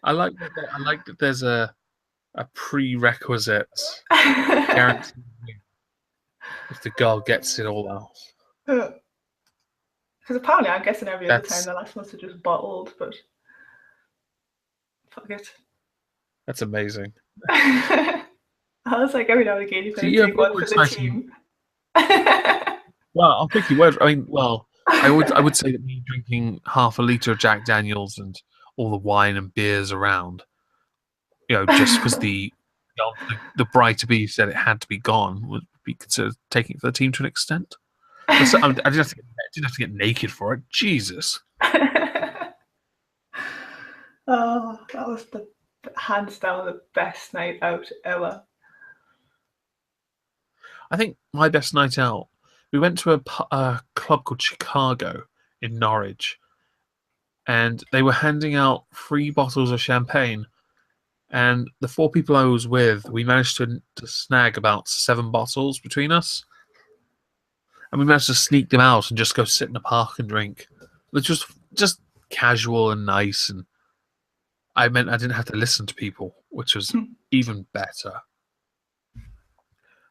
I like that there's a prerequisite guarantee if the girl gets it all out. Because apparently I'm guessing every other time the last ones are just bottled, but fuck it. That's amazing. I was like, every now and again you can take one for the team. Well, I'll take your word. I mean, well, I would say that me drinking half a litre of Jack Daniels and all the wine and beers around, just because the bride-to-be said it had to be gone, would be considered taking it for the team to an extent. I didn't have to get naked for it. Jesus. Oh, that was hands down the best night out ever. I think my best night out, we went to a club called Chicago in Norwich, and they were handing out free bottles of champagne. And the 4 people I was with, we managed to snag about 7 bottles between us. And we managed to sneak them out and just go sit in the park and drink. Which was just casual and nice. And I meant I didn't have to listen to people, which was even better.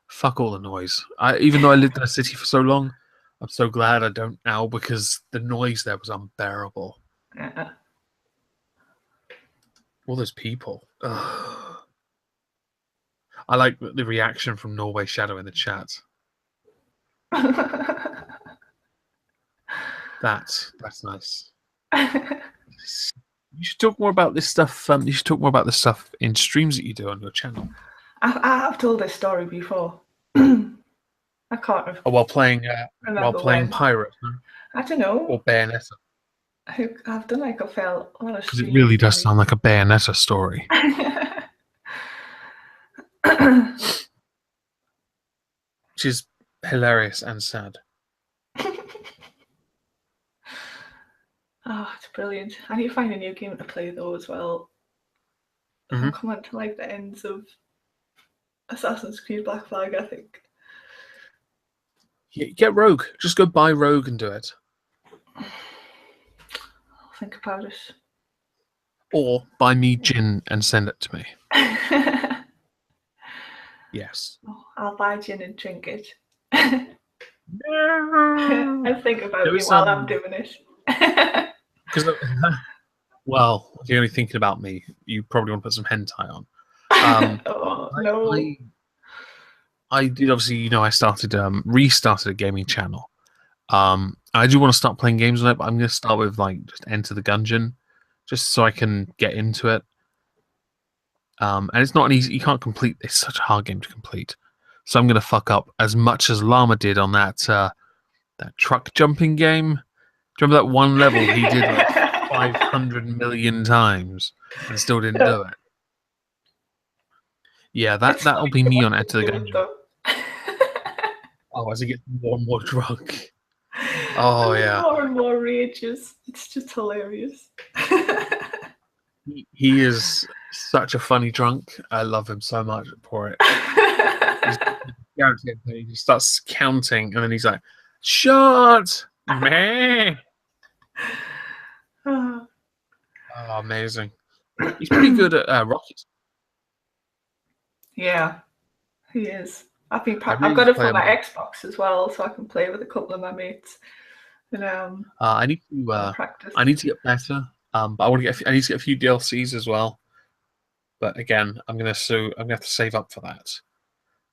Fuck all the noise. Even though I lived in a city for so long, I'm so glad I don't now because the noise there was unbearable. All those people. Ugh. I like the reaction from Norway Shadow in the chat. That's nice. You should talk more about this stuff. You should talk more about the stuff in streams that you do on your channel. I have told this story before. I can't remember. While playing Pirate. No? I don't know. Or Bayonetta. I've done a fair lot of. Because it really does sound like a Bayonetta story. Which is hilarious and sad. Oh, it's brilliant. I need to find a new game to play though as well. I'm coming to like the ends of Assassin's Creed Black Flag, I think. Yeah, get Rogue. Just go buy Rogue and do it. I'll think about it. Or buy me gin and send it to me. Yes. Oh, I'll buy gin and drink it. And think about me while I'm doing it. Because, well, if you're only thinking about me, you probably want to put some hentai on. Oh, no. I did obviously, I started, restarted a gaming channel. I do want to start playing games on it, but I'm going to start with like just Enter the Gungeon, just so I can get into it. And it's not an easy. You can't complete. It's such a hard game to complete. So I'm going to fuck up as much as Llama did on that truck jumping game. Do you remember that one level he did like 500 million times and still didn't do it? Yeah, that'll be me on Enter the Gungeon. Oh, as he gets more and more drunk. Oh, yeah. More and more rages. It's just hilarious. He is such a funny drunk. I love him so much for it. He starts counting, and then he's like, "Shut, man!" Oh, amazing. He's pretty good at rockets. Yeah, he is. I've got it for my Xbox as well, so I can play with a couple of my mates. And I need to practice. I need to get better. But I need to get a few DLCs as well. But again, I'm gonna have to save up for that.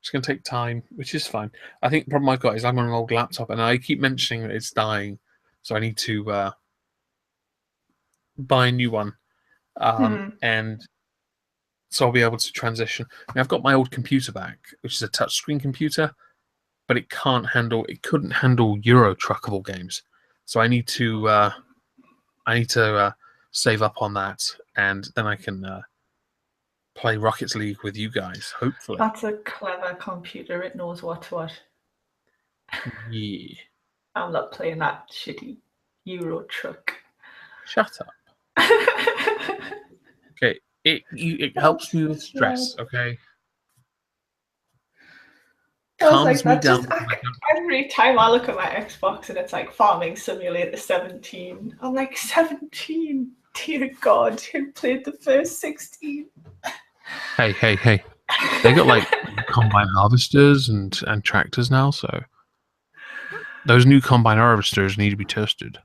It's gonna take time, which is fine. I think the problem I've got is I'm on an old laptop, and I keep mentioning that it's dying, so I need to buy a new one. And so I'll be able to transition. I've got my old computer back, which is a touchscreen computer, but it couldn't handle Euro Truckable games. So I need to save up on that, and then I can play Rockets League with you guys, hopefully. That's a clever computer. It knows what's what. Yeah. I'm not playing that shitty Euro Truck. Shut up. Okay, it helps me with stress, okay? Calms me down. Every time I look at my Xbox and it's like Farming Simulator 17, I'm like, 17? Dear God, who played the first 16? Hey. They got like combine harvesters and tractors now, so those new combine harvesters need to be tested.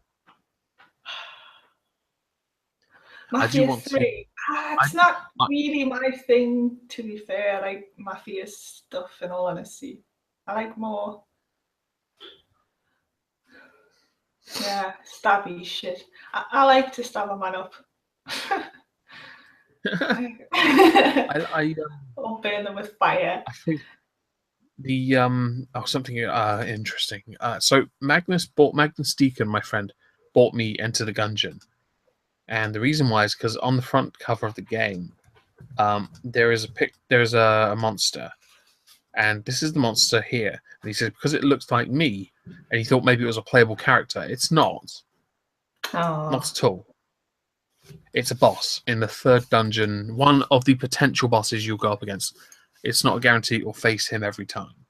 Mafia 3. It's not really my thing, to be fair. I like Mafia stuff, in all honesty. I like more, stabby shit. I like to stab a man up. Or burn them with fire. I think the something interesting. So Magnus Deacon, my friend, bought me Enter the Gungeon. And the reason why is because on the front cover of the game, there's a monster, and this is the monster here. And he says because it looks like me, and he thought maybe it was a playable character. It's not. Not at all. It's a boss in the third dungeon. One of the potential bosses you'll go up against. It's not a guarantee you'll face him every time.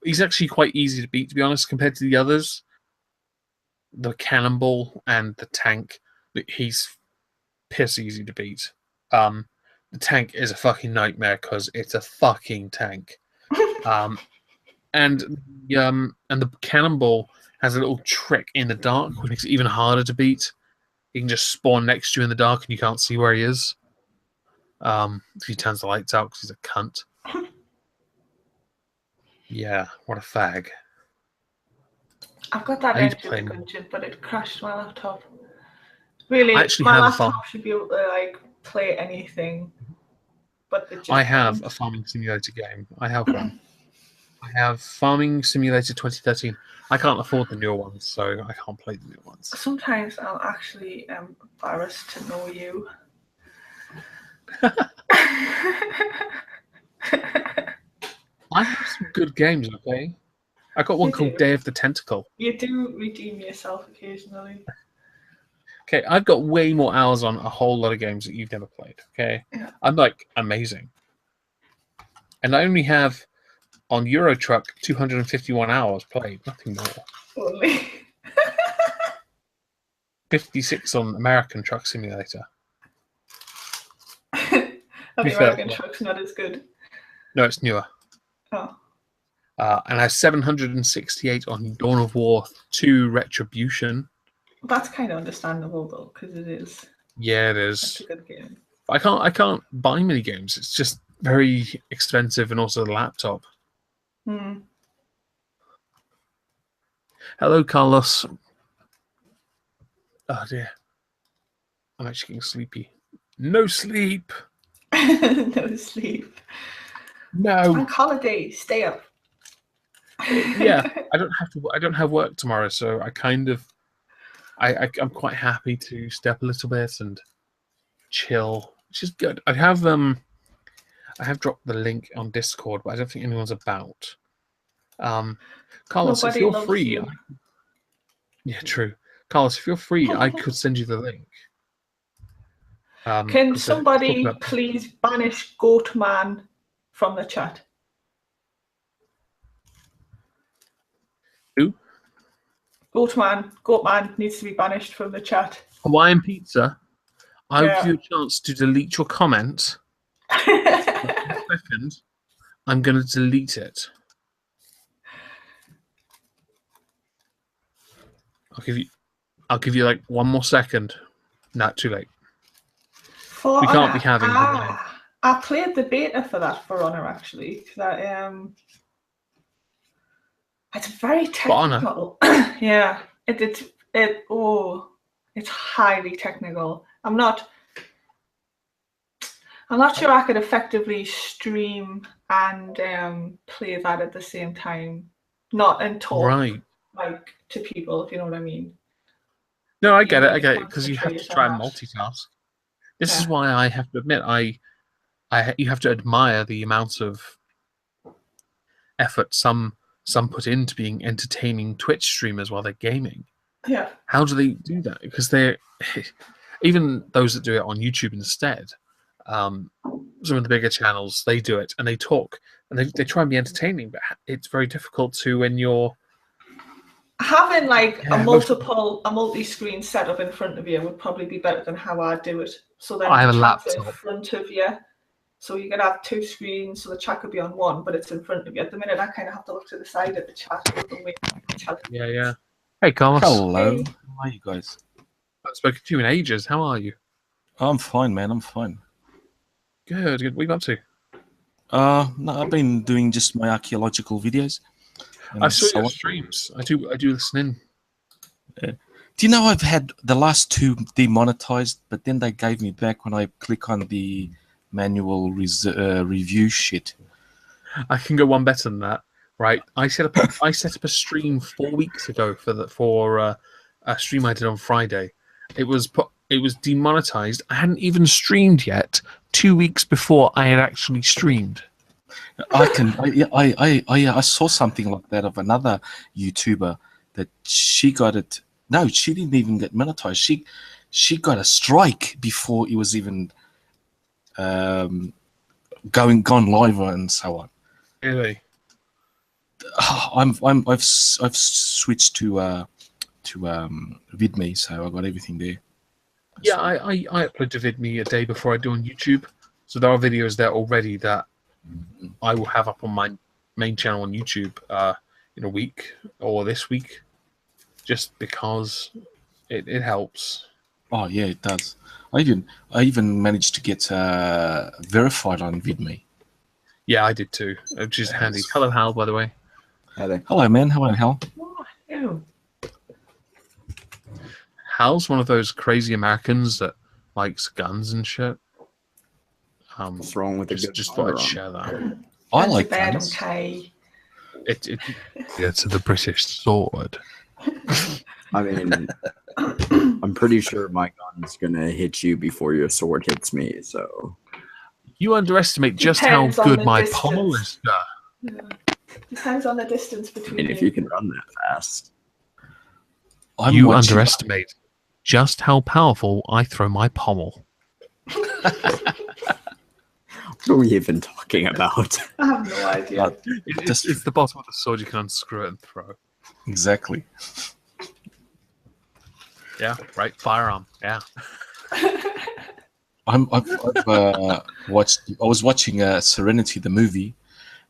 He's actually quite easy to beat, to be honest, compared to the others. The cannonball and the tank. He's piss easy to beat. The tank is a fucking nightmare because it's a fucking tank. And the cannonball has a little trick in the dark, which makes it even harder to beat. He can just spawn next to you in the dark, and you can't see where he is. If he turns the lights out because he's a cunt. Yeah, what a fag. I've got that Enter the Gungeon, but it crashed my laptop. Really, my laptop should be able to like play anything. But I have a Farming Simulator game. I have one. I have Farming Simulator 2013. I can't afford the newer ones, so I can't play the new ones. Sometimes I'm actually embarrassed to know you. I have some good games, okay? I got one You called do. Day of the Tentacle. You do redeem yourself occasionally. Okay, I've got way more hours on a whole lot of games that you've never played. Okay, Yeah. I'm like amazing, and I only have on Euro Truck 251 hours played, nothing more. Only. 56 on American Truck Simulator. The American truck's not as good. No, it's newer. Oh. And I have 768 on Dawn of War 2 Retribution. That's kind of understandable though, because it is. Yeah, it It's is. a good game. I can't buy many games. It's just very expensive, and also the laptop. Hello, Carlos. Oh dear, I'm actually getting sleepy. No sleep. No sleep. No. On holiday, stay up. Yeah, I don't have work tomorrow, so I kind of, I'm quite happy to step a little bit and chill, which is good. I have dropped the link on Discord, but I don't think anyone's about. Carlos, if Nobody you're loves free, you. yeah, true. Carlos, if you're free, I could send you the link. Can somebody please banish Goatman from the chat? Who? Goatman needs to be banished from the chat. Hawaiian pizza. I'll Yeah. give you a chance to delete your comment. Second, I'm going to delete it. I'll give you like one more second. Not too late. We can't be having. I played the beta for that For Honor actually. It's very technical. Yeah, it's highly technical. I'm not sure I could effectively stream and play that at the same time, and talk like to people, if you know what I mean. No, I get it, because you have to try and multitask. This is why I have to admit, you have to admire the amount of effort some put into being entertaining Twitch streamers while they're gaming. Yeah. How do they do that? Because they're even those that do it on YouTube instead. Some of the bigger channels, they do it and they talk and they try and be entertaining, but it's very difficult to when you're having like a multi-screen setup in front of you would probably be better than how I do it. So then I have a chat's laptop in front of you. So you could have two screens, so the chat could be on one, but it's in front of you. At the minute, I kind of have to look to the side at the chat. Yeah. Hey, Carlos. Hello. Hey. How are you guys? I haven't spoken to you in ages. How are you? I'm fine, man. I'm fine. Good. What are you up to? No, I've been doing just my archaeological videos. I saw your streams. I do listen in. Do you know I've had the last two demonetized, but then they gave me back when I click on the manual review shit. I can go one better than that, right? I set up a stream 4 weeks ago for a stream I did on Friday. It was demonetized. I hadn't even streamed yet. 2 weeks before I had actually streamed. I saw something like that of another YouTuber that she got it. No, she didn't even get monetized. She got a strike before it was even gone live and so on. Really? I've switched to VidMe, so I got everything there. Yeah, I upload to VidMe a day before I do on YouTube, so there are videos there already that I will have up on my main channel on YouTube in a week or this week, just because it helps. Oh yeah, it does. I even managed to get verified on VidMe. Yeah, I did too, which is handy. Hello, Hal, by the way. Hello, man. How are you, Hal? Oh, hello. Hal's one of those crazy Americans that likes guns and shit. What's wrong with just thought I'd share that. I like guns. It's the British sword. I mean, I'm pretty sure my gun's gonna hit you before your sword hits me. So you underestimate just how good my pommel is. Yeah. Depends on the distance I between mean, if you can run that fast. You watching- underestimate just how powerful I throw my pommel. What are we even talking about? I have no idea. It's the bottom of the sword you can unscrew it and throw. Exactly. Yeah, right. Firearm. Yeah. I've watched. I was watching Serenity, the movie,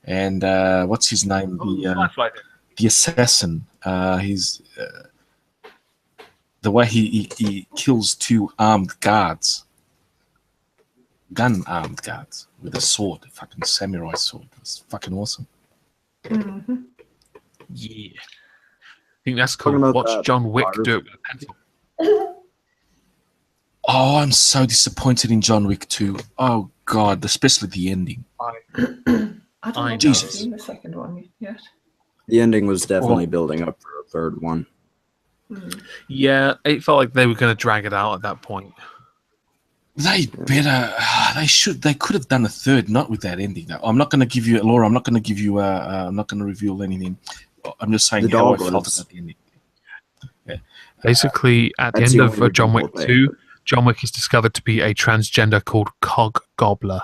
and what's his name? The assassin. He's the way he kills two armed guards, gun-armed guards with a sword, a fucking samurai sword. It's fucking awesome. Mm-hmm. Yeah. I think that's cool. Talking about Watch that John Wick fire- do it with a pencil. Oh, I'm so disappointed in John Wick 2. Oh God, especially the ending. I don't know if I've Jesus. seen the second one yet. The ending was definitely Well- building up for a third one. Yeah, it felt like they were going to drag it out at that point. They better. They could have done a third, not with that ending. I'm not going to give you, Laura. I'm not going to give you. I'm not going to reveal anything. I'm just saying The how I dog felt was- about the ending. Basically, at the That's end the of only John Wick redeemable 2, thing. John Wick is discovered to be a transgender called Cog Gobbler.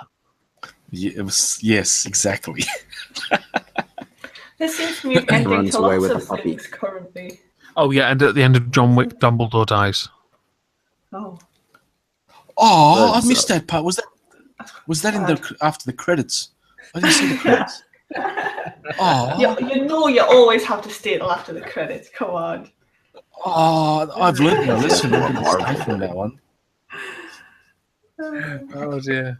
Yeah, it was. Yes, exactly. This seems to be an ending Runs to away lots with of a puppy. things currently. Oh, yeah, and at the end of John Wick, Dumbledore dies. Oh. Oh, I That's, missed that part. Was that in the after the credits? I didn't see the credits. Oh, You know you always have to stay till after the credits. Come on. oh, I've learned my lesson. I'm going to Marvel. stay from now on. Oh, dear.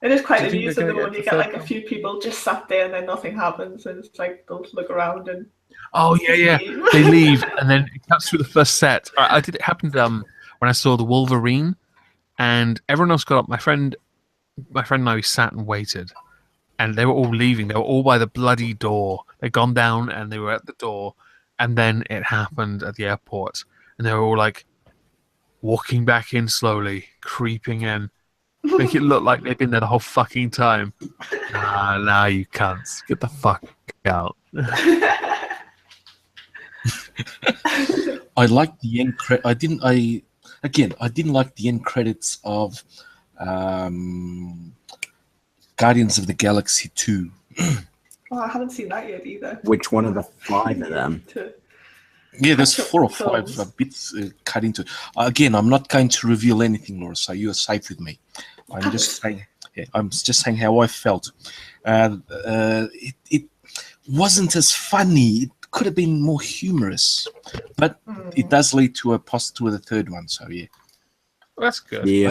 It is quite Do you think amusing they're though gonna when get you the get like third a one? few people just sat there and then nothing happens and it's like don't look around and Oh, yeah. They leave, and then it cuts through the first set. I did it happened when I saw the Wolverine, and everyone else got up. My friend and I, we sat and waited, and they were all leaving. They were all by the bloody door. They'd gone down, and they were at the door, and then it happened at the airport, and they were all like walking back in slowly, creeping in, make it look like they've been there the whole fucking time. Nah, you cunts, get the fuck out. I liked the end credit. I didn't like the end credits of Guardians of the Galaxy 2. oh, I haven't seen that yet either. Which one of the 5 of them? Yeah, there's Catch up 4 or with 5 those. bits cut into it. Again, I'm not going to reveal anything, Laura, so you are safe with me. I'm just saying how I felt. It wasn't as funny. It could have been more humorous, but it does lead to a third one. So yeah, That's good. The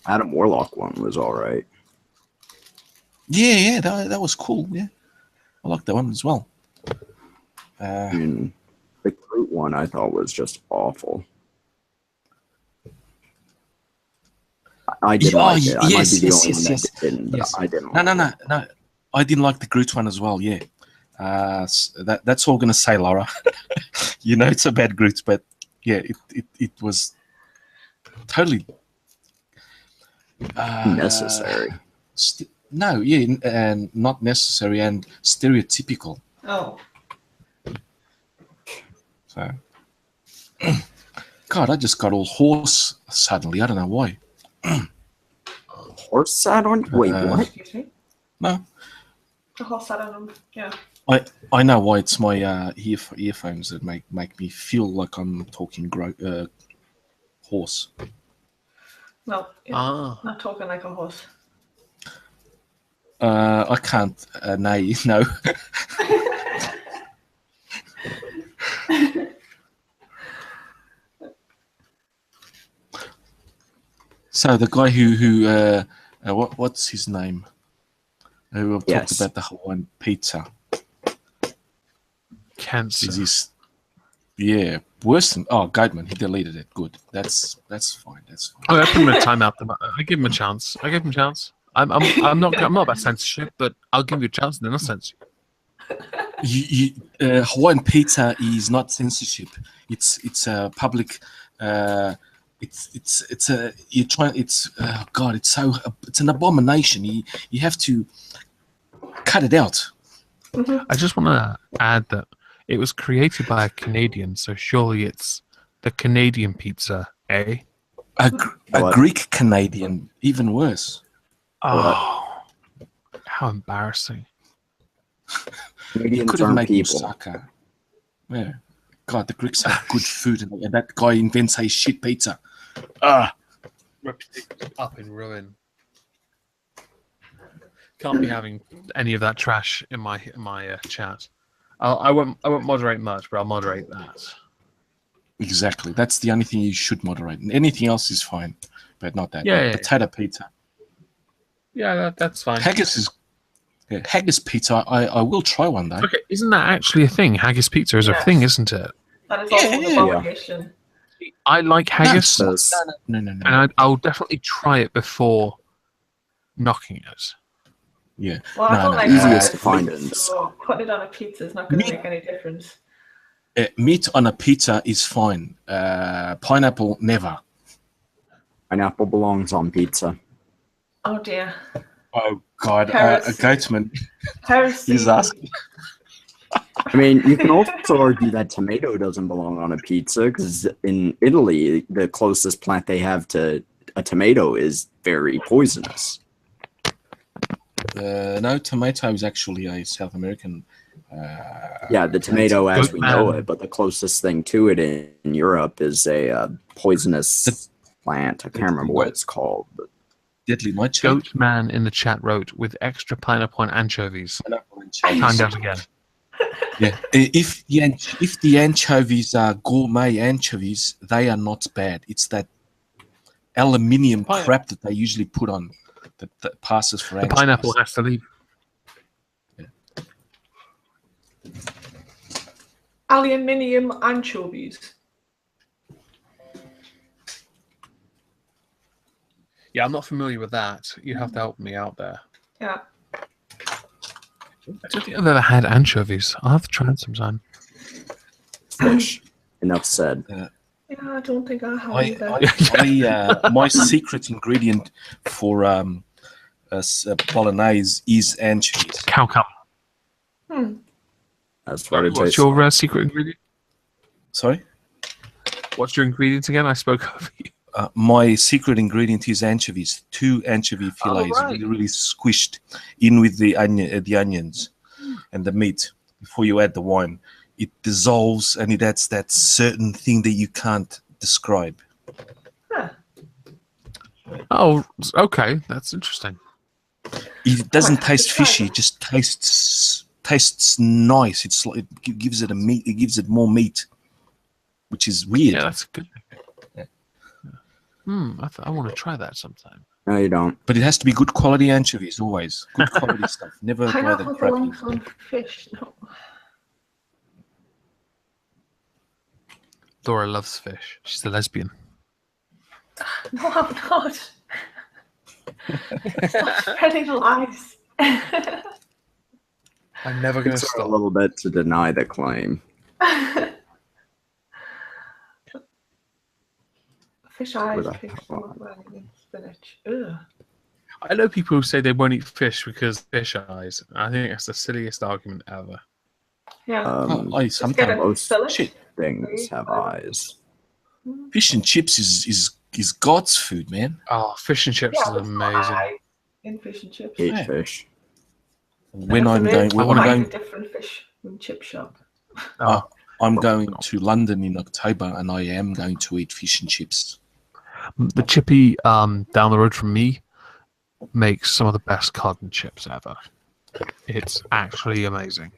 Adam Warlock one was all right. yeah, that was cool. Yeah, I like that one as well. I mean, the Groot one I thought was just awful. I didn't like it. I might be the only one that didn't, but I didn't like it. No. I didn't like the Groot one as well. Yeah, that's all I'm gonna say, Laura. You know it's a bad Groot, but yeah, it was totally Necessary. and not necessary and stereotypical. Oh. So, God, I just got all hoarse suddenly. I don't know why. Horse sat on? Wait, what? Excuse me. No, The horse sat on them. Yeah. I know why. It's my earphones that make me feel like I'm talking hoarse. No. Yeah. Not talking like a horse. I can't nay, no. So the guy who what's his name? Who talked about the Hawaiian pizza. Cancer. Is this? Yeah, worse than Gateman. He deleted it. Good. That's fine. That's fine. I put him in a timeout. I give him a chance. I'm not about censorship, but I'll give you a chance and then I'll censor you. Hawaiian pizza is not censorship. It's a public. It's an abomination. You have to cut it out. I just want to add that it was created by a Canadian, so surely it's the Canadian pizza, eh? A What? Greek Canadian, even worse. Oh, how embarrassing. You Canadians could have aren't made people. moussaka. Yeah. God, the Greeks have good food, and that guy invents a shit pizza. Reputation up in ruin. Can't be having any of that trash in my chat. I won't moderate much, but I'll moderate that. Exactly. That's the only thing you should moderate. And anything else is fine, but not that. Yeah, Potato pizza. Yeah, that's fine. Haggis pizza. I will try one day. Okay, isn't that actually a thing? Haggis pizza is a Yes. thing, isn't it? That is also an abomination. I like haggis, No. and I'll definitely try it before knocking it. Yeah. Well, I No, don't no. like Easiest that, to find so putting it on a pizza is not going to make any difference. Meat on a pizza is fine. Pineapple, never. Pineapple belongs on pizza. Oh dear. Oh, God. A Heresy. goatman. Heresy. He's asking. I mean, you can also argue that tomato doesn't belong on a pizza because in Italy, the closest plant they have to a tomato is very poisonous. No, tomato is actually a South American. Yeah, the tomato as we know Goatman. it, but the closest thing to it in Europe is a poisonous plant. I can't remember what it's called. But Deadly nightshade. Goatman in the chat wrote with extra pineapple and anchovies. Pineapple and cheese. Timed out again. Yeah, if the anchovies are gourmet anchovies, they are not bad. It's that aluminium crap that they usually put on that passes for The anchovies. pineapple has to leave. Aluminium anchovies. Yeah, I'm not familiar with that. You have to help me out there. Yeah. I don't think I've ever had anchovies. I'll have to try it sometime. fish. Enough said. Yeah, I don't think I have either. My secret ingredient for bolognese is anchovies. Cow cup. That's what it What's tastes. your secret ingredient? Sorry? What's your ingredient again? I spoke over you. My secret ingredient is anchovies. 2 anchovy fillets, right. really squished in with the onions and the meat before you add the wine. It dissolves and it adds that certain thing that you can't describe. Huh. Oh, okay. That's interesting. It doesn't Right, taste try fishy. it. It just tastes nice. It's like it gives it a meat. It gives it more meat, which is weird. Yeah, that's good. I want to try that sometime. No, you don't. But it has to be good quality anchovies always. Good quality stuff. Never buy the Pineapple crappy. belongs on fish. No. Laura loves fish. She's a lesbian. No, I'm not. Stop spreading lies. I'm never going to It's a stop. little bit to deny the claim. Fish eyes, With a- fish spinach. Ugh. I know people who say they won't eat fish because fish eyes. I think that's the silliest argument ever. Yeah. I get sometimes it. Most Fillet? shit. things have eyes. Fish and chips is God's food, man. Oh, fish and chips Yeah, is there's no amazing. eye in fish and chips. Hate Yeah. fish. When I'm It's going, a when wanna I'm quite going, a different fish and chip shop. Oh, I'm going to London in October, and I am going to eat fish and chips. the chippy down the road from me makes some of the best cod and chips ever. It's actually amazing.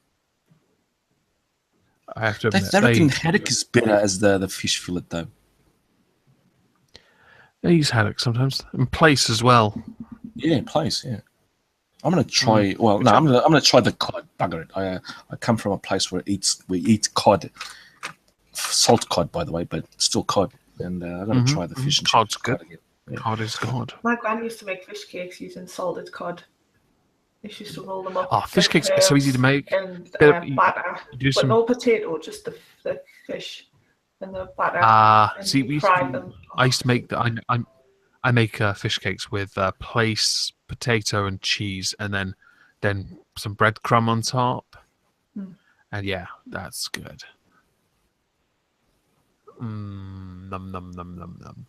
I have to admit, They reckon haddock is better as the fish fillet, though. they use haddock sometimes, and place as well. Yeah, place. Yeah, I'm gonna try. Well, no, I'm gonna try the cod. Bugger it. I come from a place where we eat cod, salt cod, by the way, but still cod. And I'm gonna try the fish and Cod's chips. good. Cod again. Yeah. Cod is good. My gran used to make fish cakes using salted cod. She used to roll them up. Oh, fish with cakes are so easy to herbs make. And Bit of- batter. You do But some. no potato, just the fish and the batter. And See, you fry them. I used to make the. I make fish cakes with place, potato, and cheese, and then then some breadcrumb on top, Mm. and yeah, that's good. Num num num num num.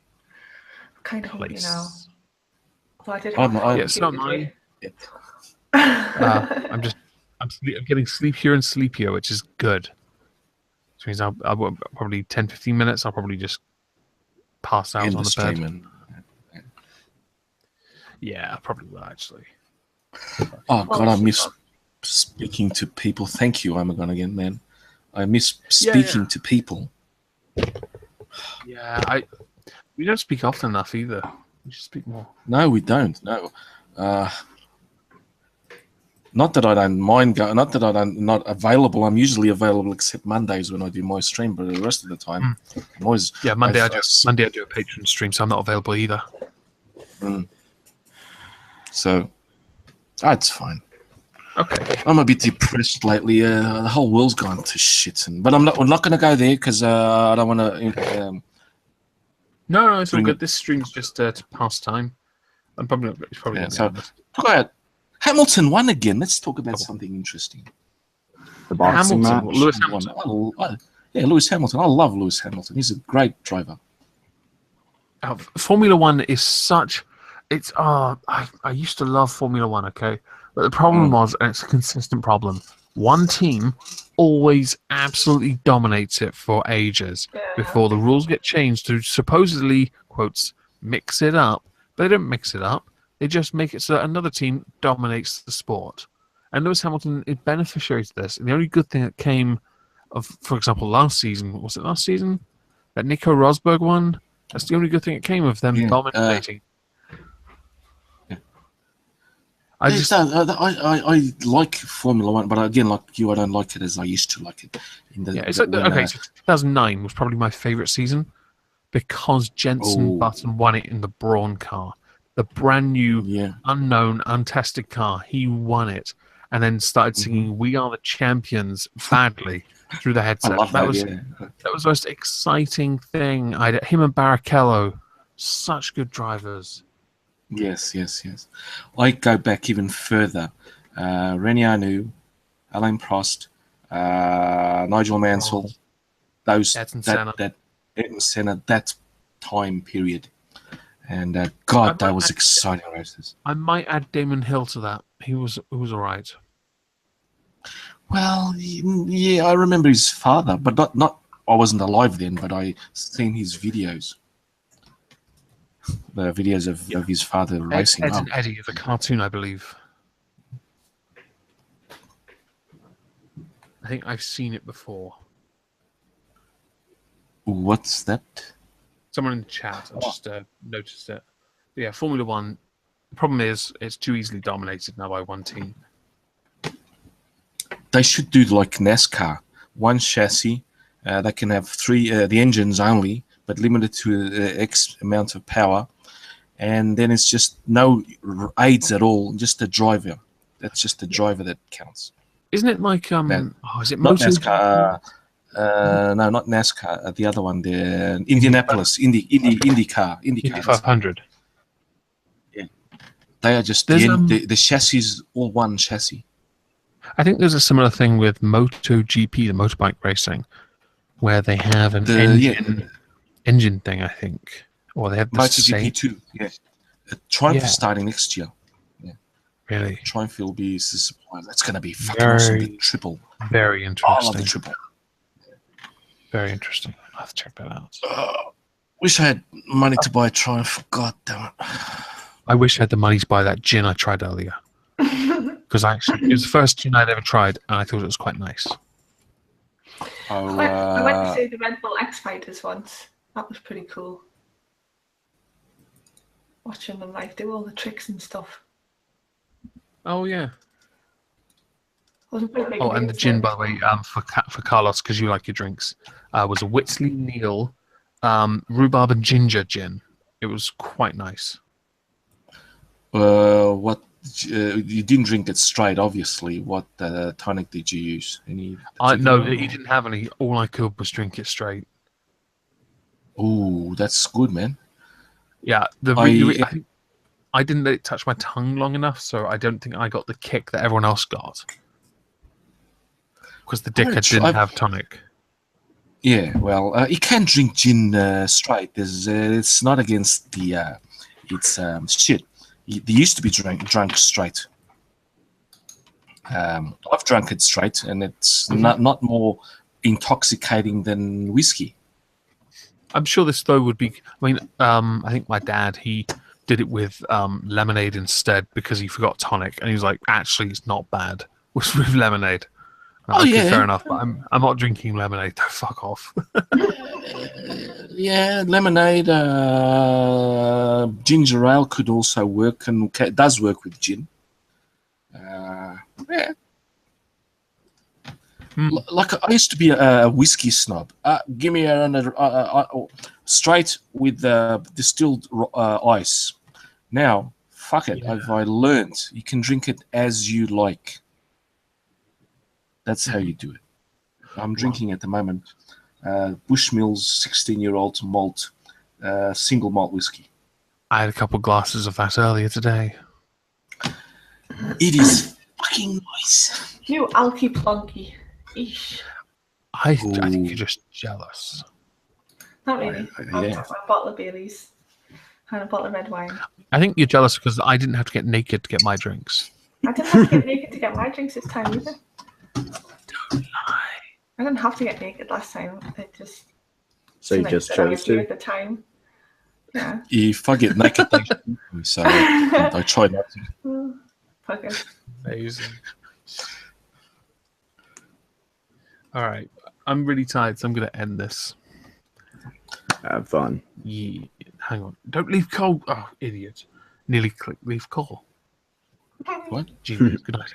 Kind of hungry now. Place. So I did I'm- have I- Yeah, so am I. I. I'm getting sleepier and sleepier, which is good. Which means I'll probably 10-15 minutes. I'll probably just pass out End on the the bed. stream and Yeah, I probably will actually. oh god, I miss super. speaking to people. Thank you, Omegon again, man. I miss speaking to people. Yeah, we don't speak often enough either. We should speak more. No, we don't. No, not that I don't mind going. Not that I'm not available. I'm usually available except Mondays when I do my stream. But the rest of the time, I'm always. Yeah, Monday I do a Patreon stream, so I'm not available either. So, it's fine. Okay. I'm a bit depressed lately. The whole world's gone to shit. We're not going to go there because I don't want to. No, it's all Bring good. it- This stream's just to pass time. I'm probably not. It's probably Yeah, gonna be so endless. talk about Hamilton won again. Let's talk about something interesting. The boxing Hamilton, match. Lewis Won. Hamilton. Lewis Hamilton. I love Lewis Hamilton. He's a great driver. Formula One is such. It's I used to love Formula One. Okay, but the problem was, and it's a consistent problem. One team always absolutely dominates it for ages before the rules get changed to supposedly quotes mix it up. But they don't mix it up. They just make it so that another team dominates the sport. And Lewis Hamilton is beneficiary to this. And the only good thing that came of, for example, last season, was it last season that Nico Rosberg won? That's the only good thing that came of them dominating. I like Formula One, but again, like you, I don't like it as I used to like it. It's like so 2009 was probably my favorite season because Jenson Button won it in the Brawn car, the brand new, unknown, untested car. He won it, and then started singing "We Are the Champions" badly through the headset. I love that was the most exciting thing. Him and Barrichello, such good drivers. Yes. I go back even further. Rene Arnoux, Alain Prost, Nigel Mansell, Ayrton Senna, that time period. And God, that was exciting races. I might add Damon Hill to that. He was all right. Well, yeah, I remember his father, but not. I wasn't alive then, but I seen his videos. The videos of his father racing. Ed and Eddie, the cartoon, I believe. I think I've seen it before. What's that? Someone in the chat. I just noticed it. But yeah, Formula One. The problem is it's too easily dominated now by one team. They should do like NASCAR. One chassis. They can have three. The engines only, but limited to X amount of power. And then it's just no aids at all. Just the driver. That's just the driver that counts. Isn't it like is it not NASCAR? No, not NASCAR. The other one, the Indianapolis, IndyCar. Indy 500. Yeah, they are just the chassis, all one chassis. I think there's a similar thing with MotoGP, the motorbike racing, where they have an engine thing. I think, or they have the MotoGP too. Yeah, Triumph starting next year. Really? Triumph will be surprised. That's going to be fucking awesome. The triple. Very interesting. I love the triple. Very interesting. I'll have to check that out. Wish I had money to buy a Triumph. God damn it. I wish I had the money to buy that gin I tried earlier. Because it was the first gin I'd ever tried, and I thought it was quite nice. I went to see the Red Bull X Fighters once. That was pretty cool. Watching them do all the tricks and stuff. Oh yeah. And the gin, by the way, for Carlos, because you like your drinks, was a Whitsley Neal rhubarb and ginger gin. It was quite nice. What you didn't drink it straight, obviously. What tonic did you use? No, he didn't have any. All I could was drink it straight. Oh, that's good, man. Yeah, I didn't let it touch my tongue long enough, so I don't think I got the kick that everyone else got. Because the dickhead didn't have tonic. Yeah, well, you can drink gin straight. It's not against the. It's shit. They used to be drunk straight. I've drunk it straight, and it's not more intoxicating than whiskey. I'm sure this though would be. I mean, I think my dad he did it with lemonade instead because he forgot tonic, and he was like, "Actually, it's not bad with lemonade." Okay, fair enough. But I'm not drinking lemonade. Though. Fuck off. Yeah, lemonade, ginger ale could also work, and does work with gin. Yeah. Like I used to be a whiskey snob. Give me another straight with distilled ice. Now, fuck it. Yeah. I learned you can drink it as you like. That's how you do it. I'm drinking at the moment Bushmills 16-year-old malt, single malt whiskey. I had a couple glasses of that earlier today. It is fucking nice. You alky plunky. Eesh. I think you're just jealous. Not really. I'll yeah. have a bottle of Baileys and a bottle of red wine. I think you're jealous because I didn't have to get naked to get my drinks. I didn't have to get naked to get my drinks this time either. Don't lie. I didn't have to get naked last time. It just So you seemed just that I chose was here to? at the time. Yeah. If I get naked, they shoot me, so I try not to. Fuck it. Amazing. All right. I'm really tired, so I'm going to end this. Have fun. Yeah. Hang on. Don't leave call. Oh, idiot. Nearly clicked leave call. What? Genius. Good night.